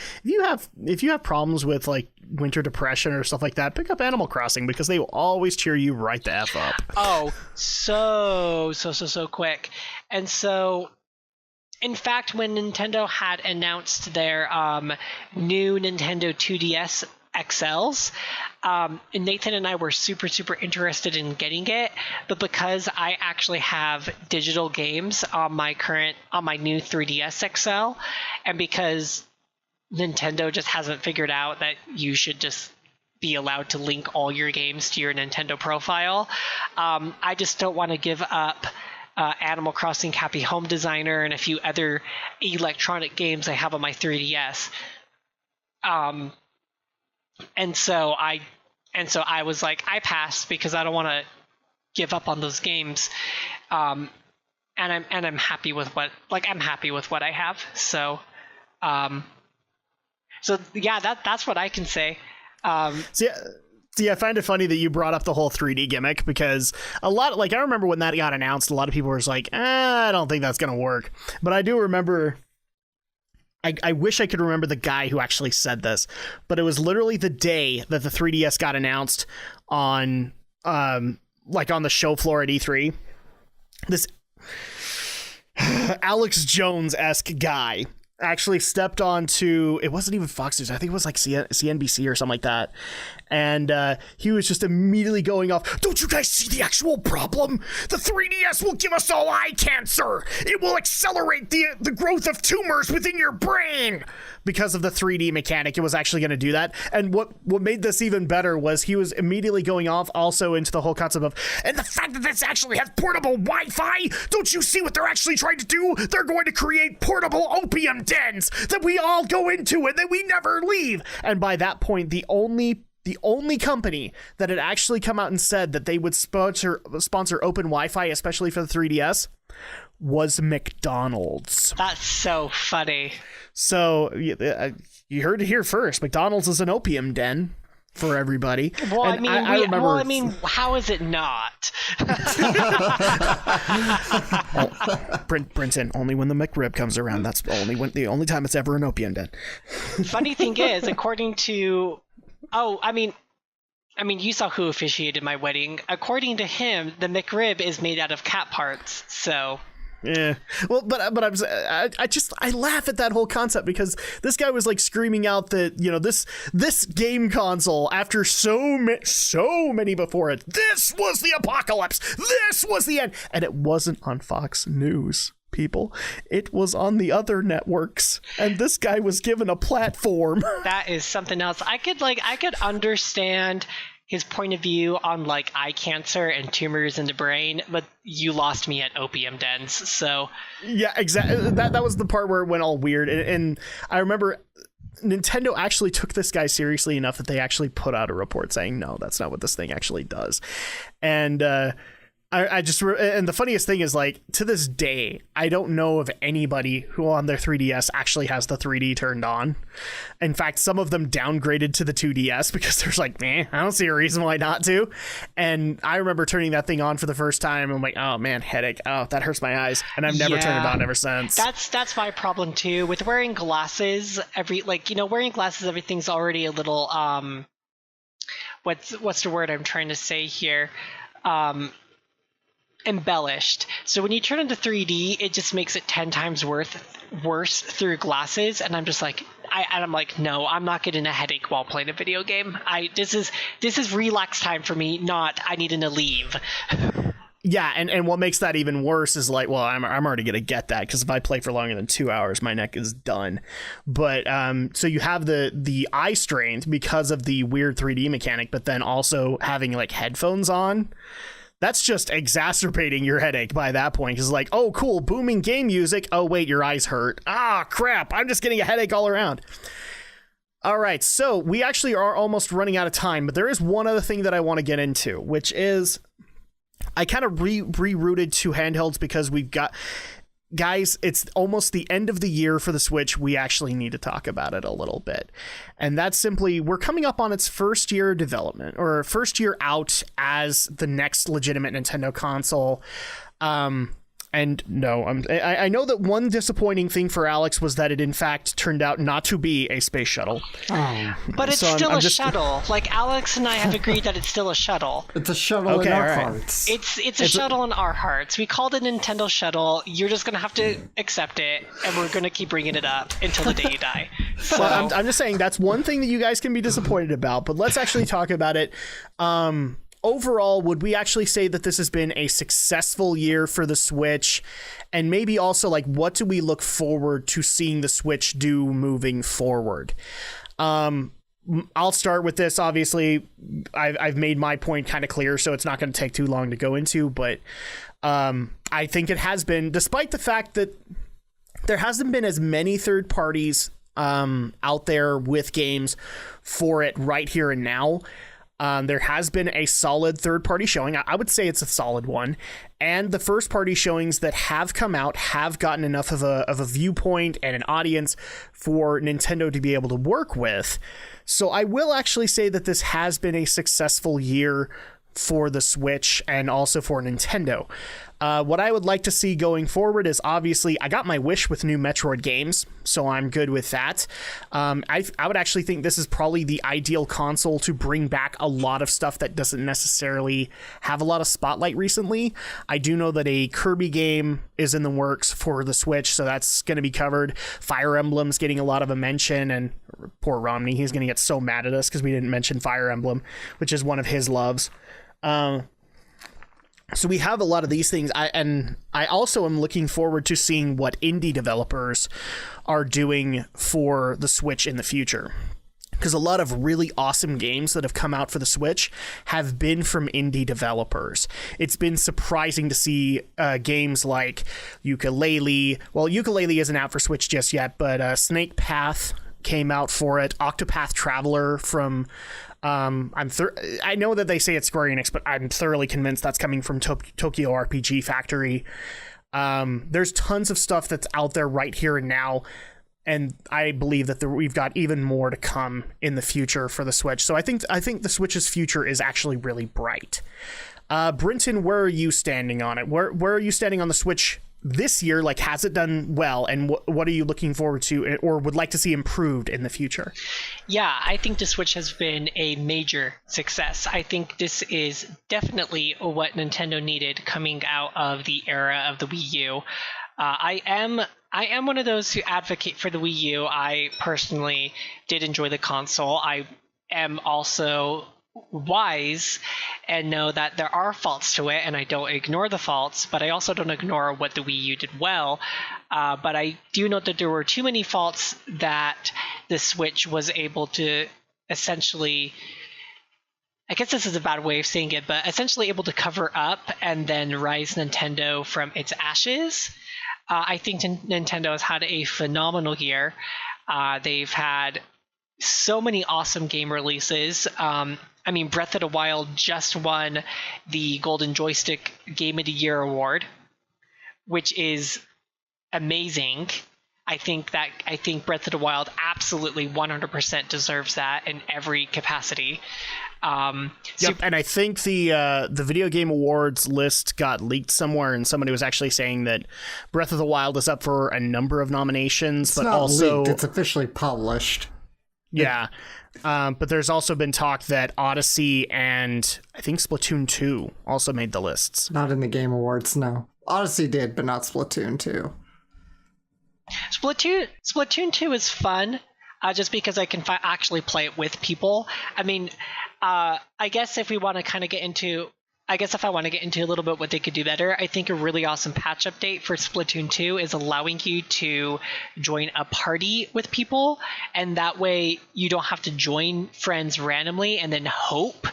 have problems with like winter depression or stuff like that, pick up Animal Crossing because they will always cheer you right the F up. Oh, so quick. And so, in fact, when Nintendo had announced their new Nintendo 2DS XLs, Nathan and I were super interested in getting it, but because I actually have digital games on my new 3DS XL, and because Nintendo just hasn't figured out that you should just be allowed to link all your games to your Nintendo profile, I just don't want to give up Animal Crossing Happy Home Designer and a few other electronic games I have on my 3DS. And so I was like, I passed because I don't want to give up on those games. And I'm happy with what I have. So yeah, that's what I can say. See, I find it funny that you brought up the whole 3D gimmick because I remember when that got announced, a lot of people were like, I don't think that's going to work. But I do remember I wish I could remember the guy who actually said this, but it was literally the day that the 3DS got announced on like on the show floor at E3. This Alex Jones-esque guy actually stepped onto, it wasn't even Fox News, I think it was like CNBC or something like that, and he was just immediately going off, don't you guys see the actual problem? The 3DS will give us all eye cancer. It will accelerate the growth of tumors within your brain. Because of the 3D mechanic, it was actually going to do that. And what made this even better was he was immediately going off also into the whole concept of, and the fact that this actually has portable Wi-Fi, don't you see what they're actually trying to do? They're going to create portable opium dens that we all go into and that we never leave. And by that point, the only company that had actually come out and said that they would sponsor open Wi-Fi, especially for the 3DS, was McDonald's. That's so funny. So you heard it here first. McDonald's is an opium den for everybody. Well, and I remember. How is it not? Brinson, only when the McRib comes around. That's the only time it's ever an opium den. Funny thing is, according to, I mean, you saw who officiated my wedding. According to him, the McRib is made out of cat parts. So. Yeah, well, but I laugh at that whole concept because this guy was like screaming out that, you know, this game console, after so many before it, this was the apocalypse, this was the end, and it wasn't on Fox News, people. It was on the other networks, and this guy was given a platform. That is something else. I could understand his point of view on like eye cancer and tumors in the brain, but you lost me at opium dens. So yeah, exactly. That was the part where it went all weird. And I remember Nintendo actually took this guy seriously enough that they actually put out a report saying, no, that's not what this thing actually does. And and the funniest thing is, like, to this day, I don't know of anybody who on their 3DS actually has the 3D turned on. In fact, some of them downgraded to the 2DS because there's like, I don't see a reason why not to. And I remember turning that thing on for the first time. And I'm like, oh man, headache. Oh, that hurts my eyes. And I've never turned it on ever since. That's my problem too with wearing glasses. Wearing glasses, everything's already a little what's the word I'm trying to say here? Embellished. So when you turn into 3D, it just makes it 10 times worse through glasses, and I'm just like, I'm like, no, I'm not getting a headache while playing a video game. This is relax time for me, not I need to leave. Yeah, and what makes that even worse is like, well, I'm already gonna get that because if I play for longer than 2 hours, my neck is done. But so you have the eye strain because of the weird 3D mechanic, but then also having like headphones on. That's just exacerbating your headache by that point. Because like, oh, cool, booming game music. Oh, wait, your eyes hurt. Ah, crap. I'm just getting a headache all around. All right, so we actually are almost running out of time. But there is one other thing that I want to get into, which is I kind of rerouted to handhelds because we've got... Guys, it's almost the end of the year for the Switch. We actually need to talk about it a little bit. And that's simply, we're coming up on its first year of development, or first year out as the next legitimate Nintendo console. And no, I know that one disappointing thing for Alex was that it in fact turned out not to be a space shuttle. Oh. But it's still a shuttle. Like, Alex and I have agreed that it's still a shuttle. It's a shuttle in our hearts. It's a shuttle in our hearts. We called it Nintendo Shuttle. You're just going to have to accept it, and we're going to keep bringing it up until the day you die. So well, I'm just saying that's one thing that you guys can be disappointed about, but let's actually talk about it. Overall, would we actually say that this has been a successful year for the Switch? And maybe also, like, what do we look forward to seeing the Switch do moving forward? I'll start with this. Obviously, I've made my point kind of clear, so it's not going to take too long to go into. But I think it has been, despite the fact that there hasn't been as many third parties out there with games for it right here and now. There has been a solid third-party showing. I would say it's a solid one. And the first-party showings that have come out have gotten enough of a viewpoint and an audience for Nintendo to be able to work with. So I will actually say that this has been a successful year for the Switch and also for Nintendo. What I would like to see going forward is, obviously, I got my wish with new Metroid games, so I'm good with that. I would actually think this is probably the ideal console to bring back a lot of stuff that doesn't necessarily have a lot of spotlight recently. I do know that a Kirby game is in the works for the Switch, so that's going to be covered. Fire Emblem's getting a lot of a mention, and poor Romney, he's going to get so mad at us because we didn't mention Fire Emblem, which is one of his loves. So we have a lot of these things. I also am looking forward to seeing what indie developers are doing for the Switch in the future. Because a lot of really awesome games that have come out for the Switch have been from indie developers. It's been surprising to see games like Yooka-Laylee. Well, Yooka-Laylee isn't out for Switch just yet, but Snake Path came out for it. Octopath Traveler from... I know that they say it's Square Enix, but I'm thoroughly convinced that's coming from Tokyo RPG Factory. There's tons of stuff that's out there right here and now, and I believe that we've got even more to come in the future for the Switch. So I think the Switch's future is actually really bright. Brinton, where are you standing on it? Where are you standing on the Switch this year? Like, has it done well, and what are you looking forward to or would like to see improved in the future? Yeah, I think the Switch has been a major success. I think this is definitely what Nintendo needed coming out of the era of the Wii U. I am one of those who advocate for the Wii U. I personally did enjoy the console. I am also wise and know that there are faults to it, and I don't ignore the faults, but I also don't ignore what the Wii U did well. But I do note that there were too many faults that the Switch was able to essentially, I guess this is a bad way of saying it, but essentially able to cover up and then rise Nintendo from its ashes. I think Nintendo has had a phenomenal year. They've had so many awesome game releases. I mean, Breath of the Wild just won the Golden Joystick Game of the Year award, which is amazing. I think Breath of the Wild absolutely 100% deserves that in every capacity. Yep, and I think the Video Game Awards list got leaked somewhere, and somebody was actually saying that Breath of the Wild is up for a number of nominations, it's but not also leaked, it's officially published. Yeah. But there's also been talk that Odyssey and I think Splatoon 2 also made the lists. Not in the Game Awards, no. Odyssey did, but not Splatoon 2. Splatoon 2 is fun, just because I can actually play it with people. I mean, I guess if we want to kind of get into... if I want to get into a little bit what they could do better, I think a really awesome patch update for Splatoon 2 is allowing you to join a party with people, and that way you don't have to join friends randomly and then hope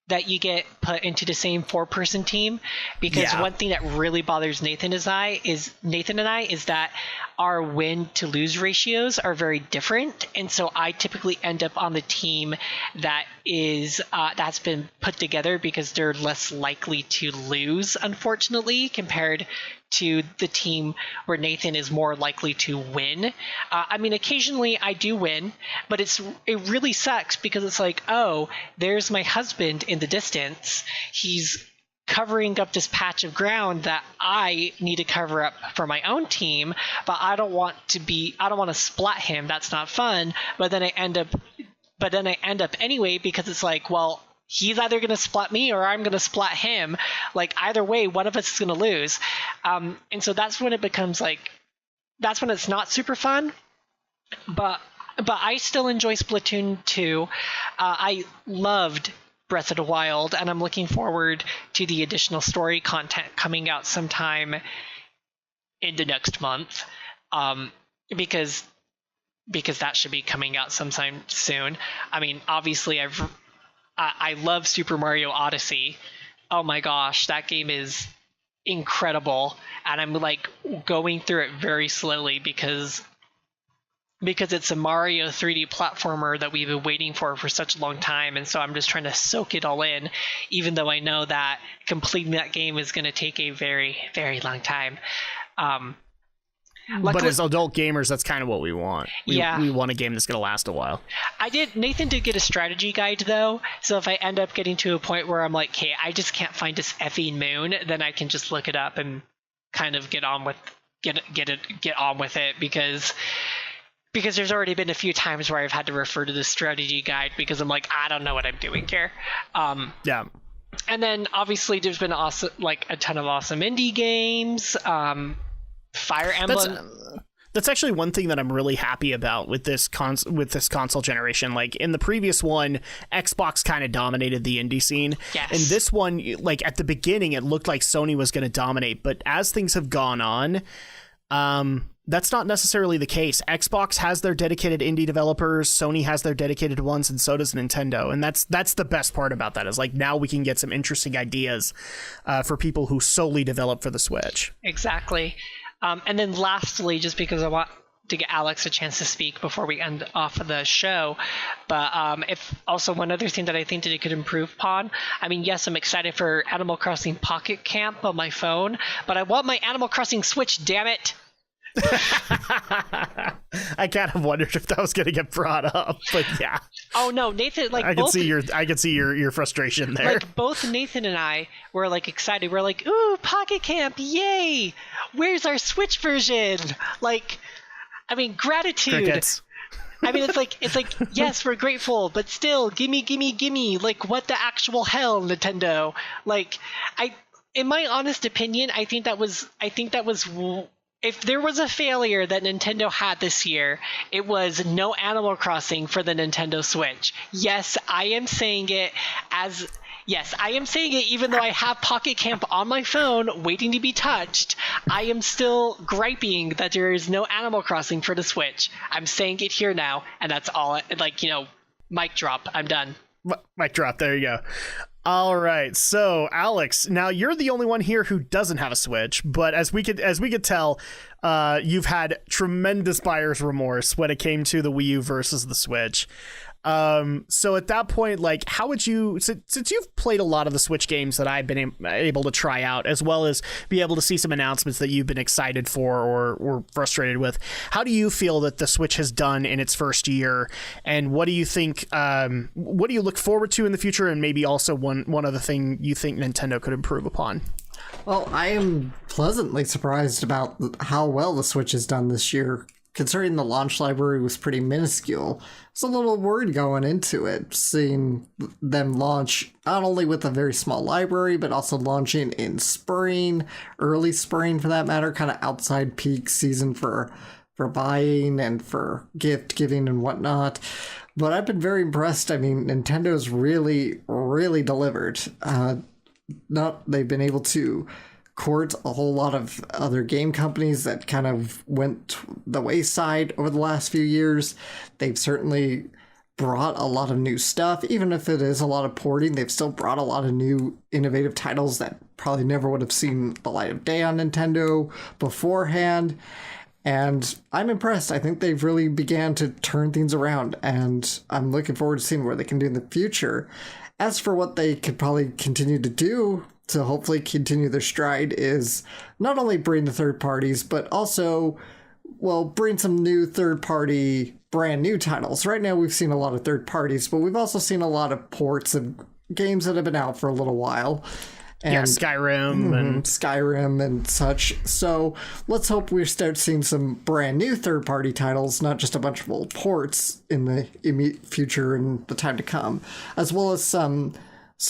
that you get put into the same 4-person team. Because one thing that really bothers Nathan and I is that our win to lose ratios are very different, and so I typically end up on the team that is that's been put together because they're less likely to lose, unfortunately, compared to the team where Nathan is more likely to win. I mean, occasionally I do win, but it really sucks because it's like, oh, there's my husband in the distance. He's covering up this patch of ground that I need to cover up for my own team, but I don't want to splat him. That's not fun. But then I end up anyway, because it's like, well, he's either going to splat me or I'm going to splat him. Like, either way, one of us is going to lose. And so that's when it becomes like, that's when it's not super fun. But I still enjoy Splatoon 2. I loved Breath of the Wild, and I'm looking forward to the additional story content coming out sometime in the next month, because that should be coming out sometime soon. I mean, obviously, I love Super Mario Odyssey. Oh my gosh, that game is incredible, and I'm like going through it very slowly because it's a Mario 3D platformer that we've been waiting for such a long time, and so I'm just trying to soak it all in, even though I know that completing that game is going to take a very, very long time. But as adult gamers, that's kind of what we want. We want a game that's going to last a while. Nathan did get a strategy guide though, so if I end up getting to a point where I'm like, okay, I just can't find this effing moon, then I can just look it up and kind of get on with it because there's already been a few times where I've had to refer to the strategy guide because I'm like, I don't know what I'm doing here. Yeah. And then obviously there's been also like a ton of awesome indie games. Fire Emblem. That's actually one thing that I'm really happy about with this console generation. Like in the previous one, Xbox kind of dominated the indie scene. Yes. In this one, like at the beginning, it looked like Sony was going to dominate, but as things have gone on, that's not necessarily the case. Xbox has their dedicated indie developers, Sony has their dedicated ones, and so does Nintendo. And that's the best part about that, is like now we can get some interesting ideas for people who solely develop for the Switch. Exactly. And then lastly, just because I want to get Alex a chance to speak before we end off of the show, but if also one other thing that I think that it could improve upon, I mean, yes, I'm excited for Animal Crossing Pocket Camp on my phone, but I want my Animal Crossing Switch, damn it! I kind of wondered if that was going to get brought up, but yeah. Oh no, Nathan! Like I can see your frustration there. Like both Nathan and I were like excited. We're like, "Ooh, Pocket Camp! Yay! Where's our Switch version?" Like, I mean, gratitude. Crickets. I mean, it's like yes, we're grateful, but still, gimme. Like, what the actual hell, Nintendo? Like, in my honest opinion, I think that was. If there was a failure that Nintendo had this year, it was no Animal Crossing for the Nintendo Switch. Yes, I am saying it even though I have Pocket Camp on my phone waiting to be touched. I am still griping that there is no Animal Crossing for the Switch. I'm saying it here now, and that's all. Mic drop. I'm done. Mic drop. There you go. All right, so Alex, now you're the only one here who doesn't have a Switch, but as we could tell, you've had tremendous buyer's remorse when it came to the Wii U versus the Switch. So at that point, like, how would you, since you've played a lot of the Switch games that I've been able to try out, as well as be able to see some announcements that you've been excited for or frustrated with, how do you feel that the Switch has done in its first year, and what do you think, what do you look forward to in the future, and maybe also one other thing you think Nintendo could improve upon? Well, I am pleasantly surprised about how well the Switch has done this year. Considering the launch library was pretty minuscule, I was a little worried going into it, seeing them launch not only with a very small library, but also launching in spring, early spring for that matter, kind of outside peak season for buying and for gift giving and whatnot. But I've been very impressed. I mean, Nintendo's really, really delivered. They've been able to court a whole lot of other game companies that kind of went the wayside over the last few years. They've certainly brought a lot of new stuff. Even if it is a lot of porting, they've still brought a lot of new innovative titles that probably never would have seen the light of day on Nintendo beforehand. And I'm impressed. I think they've really began to turn things around, and I'm looking forward to seeing what they can do in the future. As for what they could probably continue to do to hopefully continue their stride is not only bring the third parties, but also, well, bring some new third party brand new titles. Right now we've seen a lot of third parties, but we've also seen a lot of ports of games that have been out for a little while. And Skyrim and such. So let's hope we start seeing some brand new third party titles, not just a bunch of old ports in the immediate future and the time to come, as well as some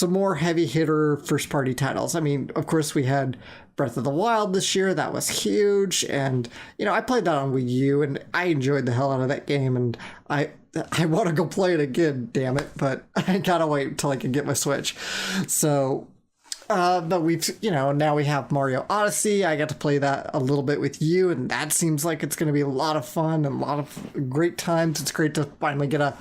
more heavy hitter first party titles. I mean, of course, we had Breath of the Wild this year. That was huge. And, I played that on Wii U and I enjoyed the hell out of that game. And I want to go play it again, damn it. But I gotta wait until I can get my Switch. So, but we've, now we have Mario Odyssey. I got to play that a little bit with you, and that seems like it's going to be a lot of fun and a lot of great times. It's great to finally get a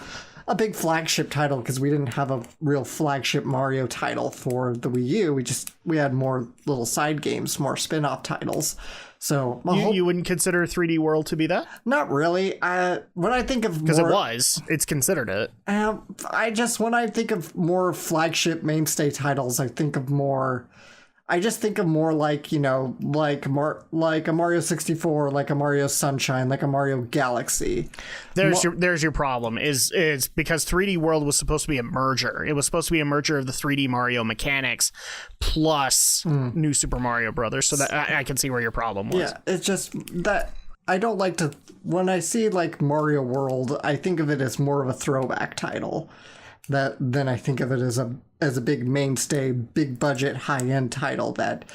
big flagship title, because we didn't have a real flagship Mario title for the Wii U. We had more little side games, more spin-off titles. So you wouldn't consider 3D World to be that? Not really. When I think of because it's considered it. When I think of more flagship mainstay titles, I think of more I just think of more like, like a Mario 64, like a Mario Sunshine, like a Mario Galaxy. There's your problem is because 3D World was supposed to be a merger. It was supposed to be a merger of the 3D Mario mechanics plus New Super Mario Brothers. So that I can see where your problem was. Yeah, it's just that I don't like to, when I see like Mario World, I think of it as more of a throwback title. Then I think of it as a big mainstay, big budget, high end title that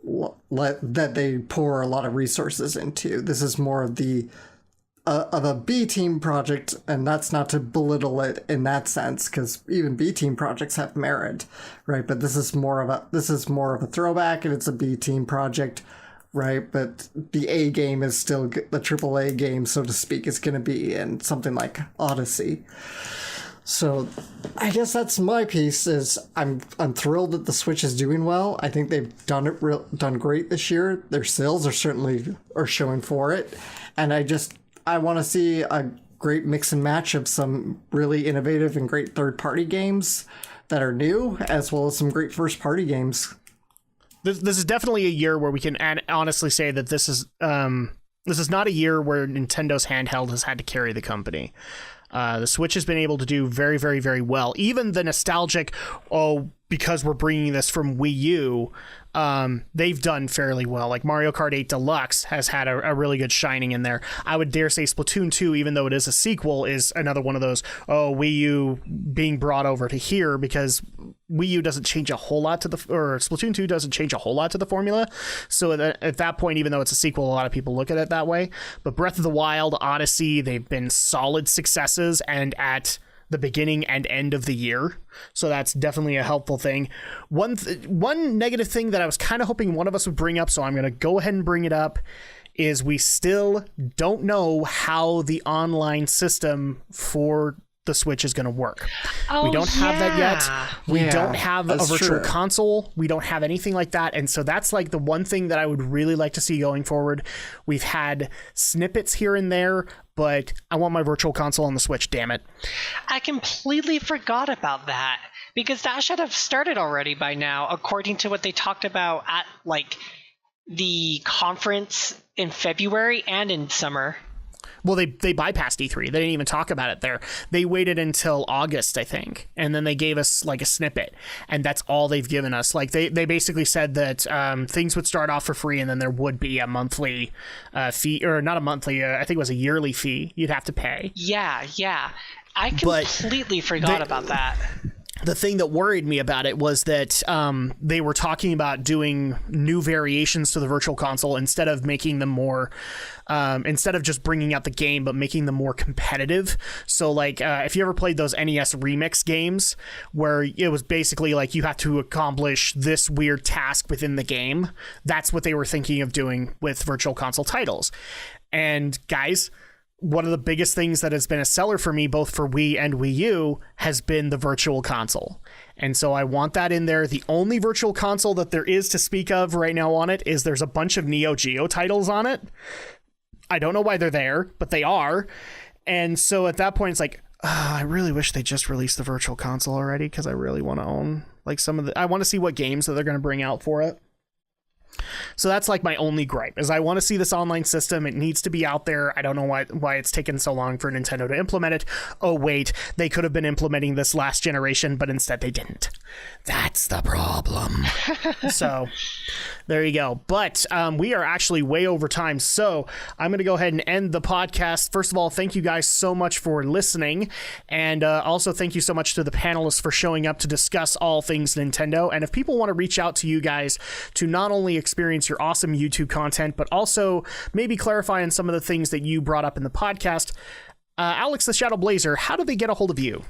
they pour a lot of resources into. This is more of a B team project, and that's not to belittle it in that sense, because even B team projects have merit, right? But this is more of a throwback, and it's a B team project, right? But the A game is still the AAA game, so to speak, is going to be in something like Odyssey. So I guess that's my piece. Is I'm thrilled that the Switch is doing well. I think they've done great this year. Their sales are showing for it, and I want to see a great mix and match of some really innovative and great third-party games that are new, as well as some great first-party games. This is definitely a year where we can honestly say that this is not a year where Nintendo's handheld has had to carry the company. The Switch has been able to do very, very, very well. Even the nostalgic, because we're bringing this from Wii U, they've done fairly well. Like Mario Kart 8 Deluxe has had a really good shining in there. I would dare say Splatoon 2, even though it is a sequel, is another one of those, Wii U being brought over to here, because Wii U doesn't change a whole lot or Splatoon 2 doesn't change a whole lot to the formula. So at that point, even though it's a sequel, a lot of people look at it that way. But Breath of the Wild, Odyssey, they've been solid successes and at the beginning and end of the year. So that's definitely a helpful thing. One negative thing that I was kind of hoping one of us would bring up, so I'm going to go ahead and bring it up, is we still don't know how the online system for the Switch is going to work. We don't have that yet. We don't have a virtual console. We don't have anything like that. And so that's like the one thing that I would really like to see going forward. We've had snippets here and there, but I want my virtual console on the Switch, damn it. I completely forgot about that, because that should have started already by now, according to what they talked about at like the conference in February and in summer. Well, they bypassed E3. They didn't even talk about it there. They waited until August, I think, and then they gave us like a snippet, and that's all they've given us. Like they basically said that things would start off for free, and then there would be a monthly fee, or not a monthly. I think it was a yearly fee you'd have to pay. Yeah. I completely forgot about that. The thing that worried me about it was that they were talking about doing new variations to the Virtual Console instead of making them more, instead of just bringing out the game, but making them more competitive. So like if you ever played those NES remix games where it was basically like you have to accomplish this weird task within the game, that's what they were thinking of doing with Virtual Console titles. And guys, one of the biggest things that has been a seller for me, both for Wii and Wii U, has been the Virtual Console. And so I want that in there. The only Virtual Console that there is to speak of right now on it is there's a bunch of Neo Geo titles on it. I don't know why they're there, but they are. And so at that point, it's like, I really wish they just released the Virtual Console already, because I really want to own like I want to see what games that they're going to bring out for it. So that's like my only gripe, is I want to see this online system. It needs to be out there. I don't know why it's taken so long for Nintendo to implement it. Oh, wait, they could have been implementing this last generation, but instead they didn't. That's the problem. So there you go. But we are actually way over time. So I'm going to go ahead and end the podcast. First of all, thank you guys so much for listening. And also thank you so much to the panelists for showing up to discuss all things Nintendo. And if people want to reach out to you guys to not only experience your awesome YouTube content, but also maybe clarify on some of the things that you brought up in the podcast, Alex the Shadow Blazer, how do they get a hold of you?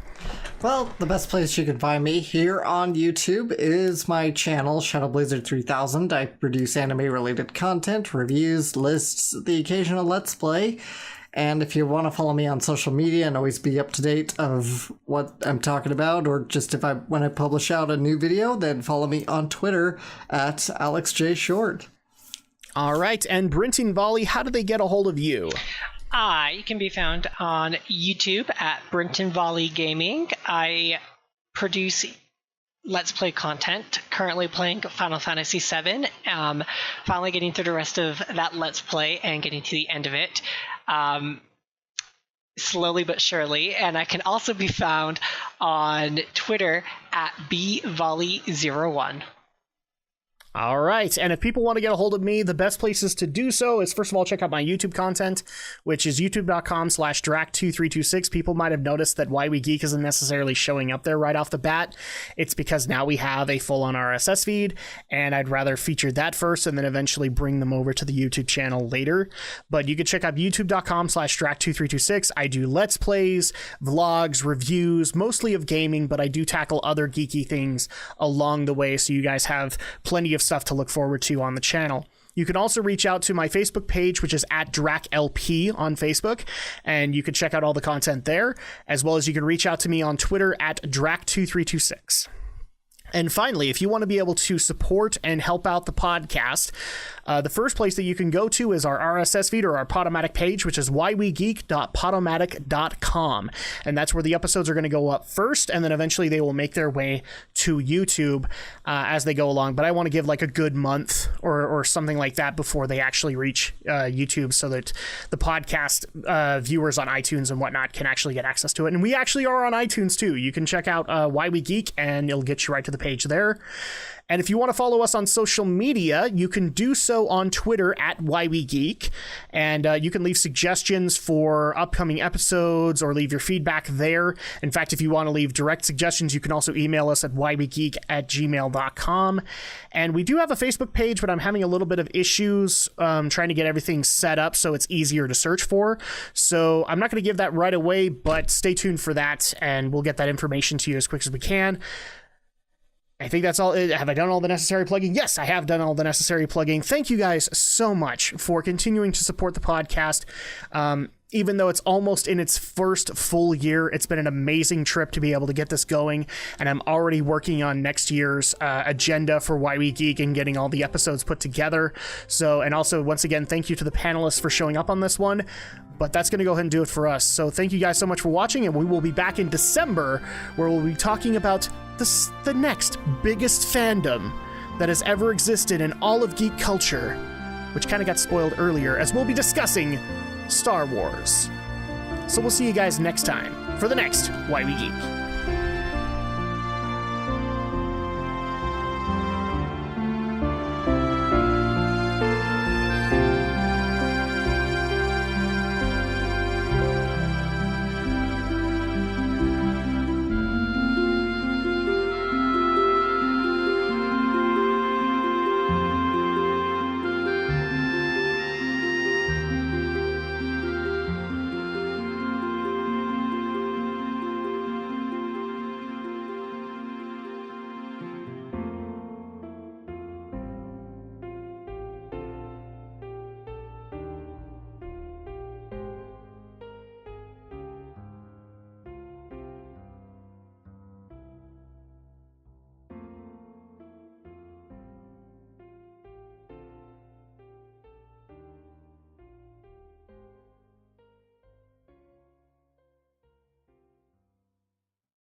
Well, the best place you can find me here on YouTube is my channel, Shadow Blazer 3000. I produce anime-related content, reviews, lists, the occasional Let's Play. And if you want to follow me on social media and always be up to date of what I'm talking about, or just when I publish out a new video, then follow me on Twitter at AlexJShort. All right. And Brinton Volley, how do they get a hold of you? You can be found on YouTube at Brinton Volley Gaming. I produce Let's Play content. Currently playing Final Fantasy VII. Finally getting through the rest of that Let's Play and getting to the end of it. Slowly but surely. And I can also be found on Twitter at bvolley01. All right, and if people want to get a hold of me, the best places to do so is, first of all, check out my YouTube content, which is youtube.com/drac2326. People might have noticed that Why We Geek isn't necessarily showing up there right off the bat. It's because now we have a full-on RSS feed, and I'd rather feature that first and then eventually bring them over to the YouTube channel later. But you can check out youtube.com/drac2326. I do Let's Plays, vlogs, reviews, mostly of gaming, but I do tackle other geeky things along the way, so you guys have plenty of stuff to look forward to on the channel. You can also reach out to my Facebook page, which is at DracLP on Facebook, and you can check out all the content there, as well as you can reach out to me on Twitter at Drac2326. And finally, if you want to be able to support and help out the podcast, the first place that you can go to is our RSS feed or our Podomatic page, which is whywegeek.podomatic.com. And that's where the episodes are going to go up first, and then eventually they will make their way to YouTube as they go along. But I want to give like a good month or something like that before they actually reach YouTube, so that the podcast viewers on iTunes and whatnot can actually get access to it. And we actually are on iTunes too. You can check out Why We Geek, and it'll get you right to the page there. And if you want to follow us on social media, you can do so on Twitter at Why We Geek. And you can leave suggestions for upcoming episodes or leave your feedback there. In fact, if you want to leave direct suggestions, you can also email us at whywegeek@gmail.com. And we do have a Facebook page, but I'm having a little bit of issues trying to get everything set up so it's easier to search for. So I'm not going to give that right away, but stay tuned for that, and we'll get that information to you as quick as we can. I think that's all. Have I done all the necessary plugging? Yes, I have done all the necessary plugging. Thank you guys so much for continuing to support the podcast. Even though it's almost in its first full year, it's been an amazing trip to be able to get this going. And I'm already working on next year's agenda for Why We Geek and getting all the episodes put together. So, and also, once again, thank you to the panelists for showing up on this one. But that's going to go ahead and do it for us. So thank you guys so much for watching, and we will be back in December, where we'll be talking about the next biggest fandom that has ever existed in all of geek culture, which kind of got spoiled earlier, as we'll be discussing Star Wars. So we'll see you guys next time for the next Why We Geek.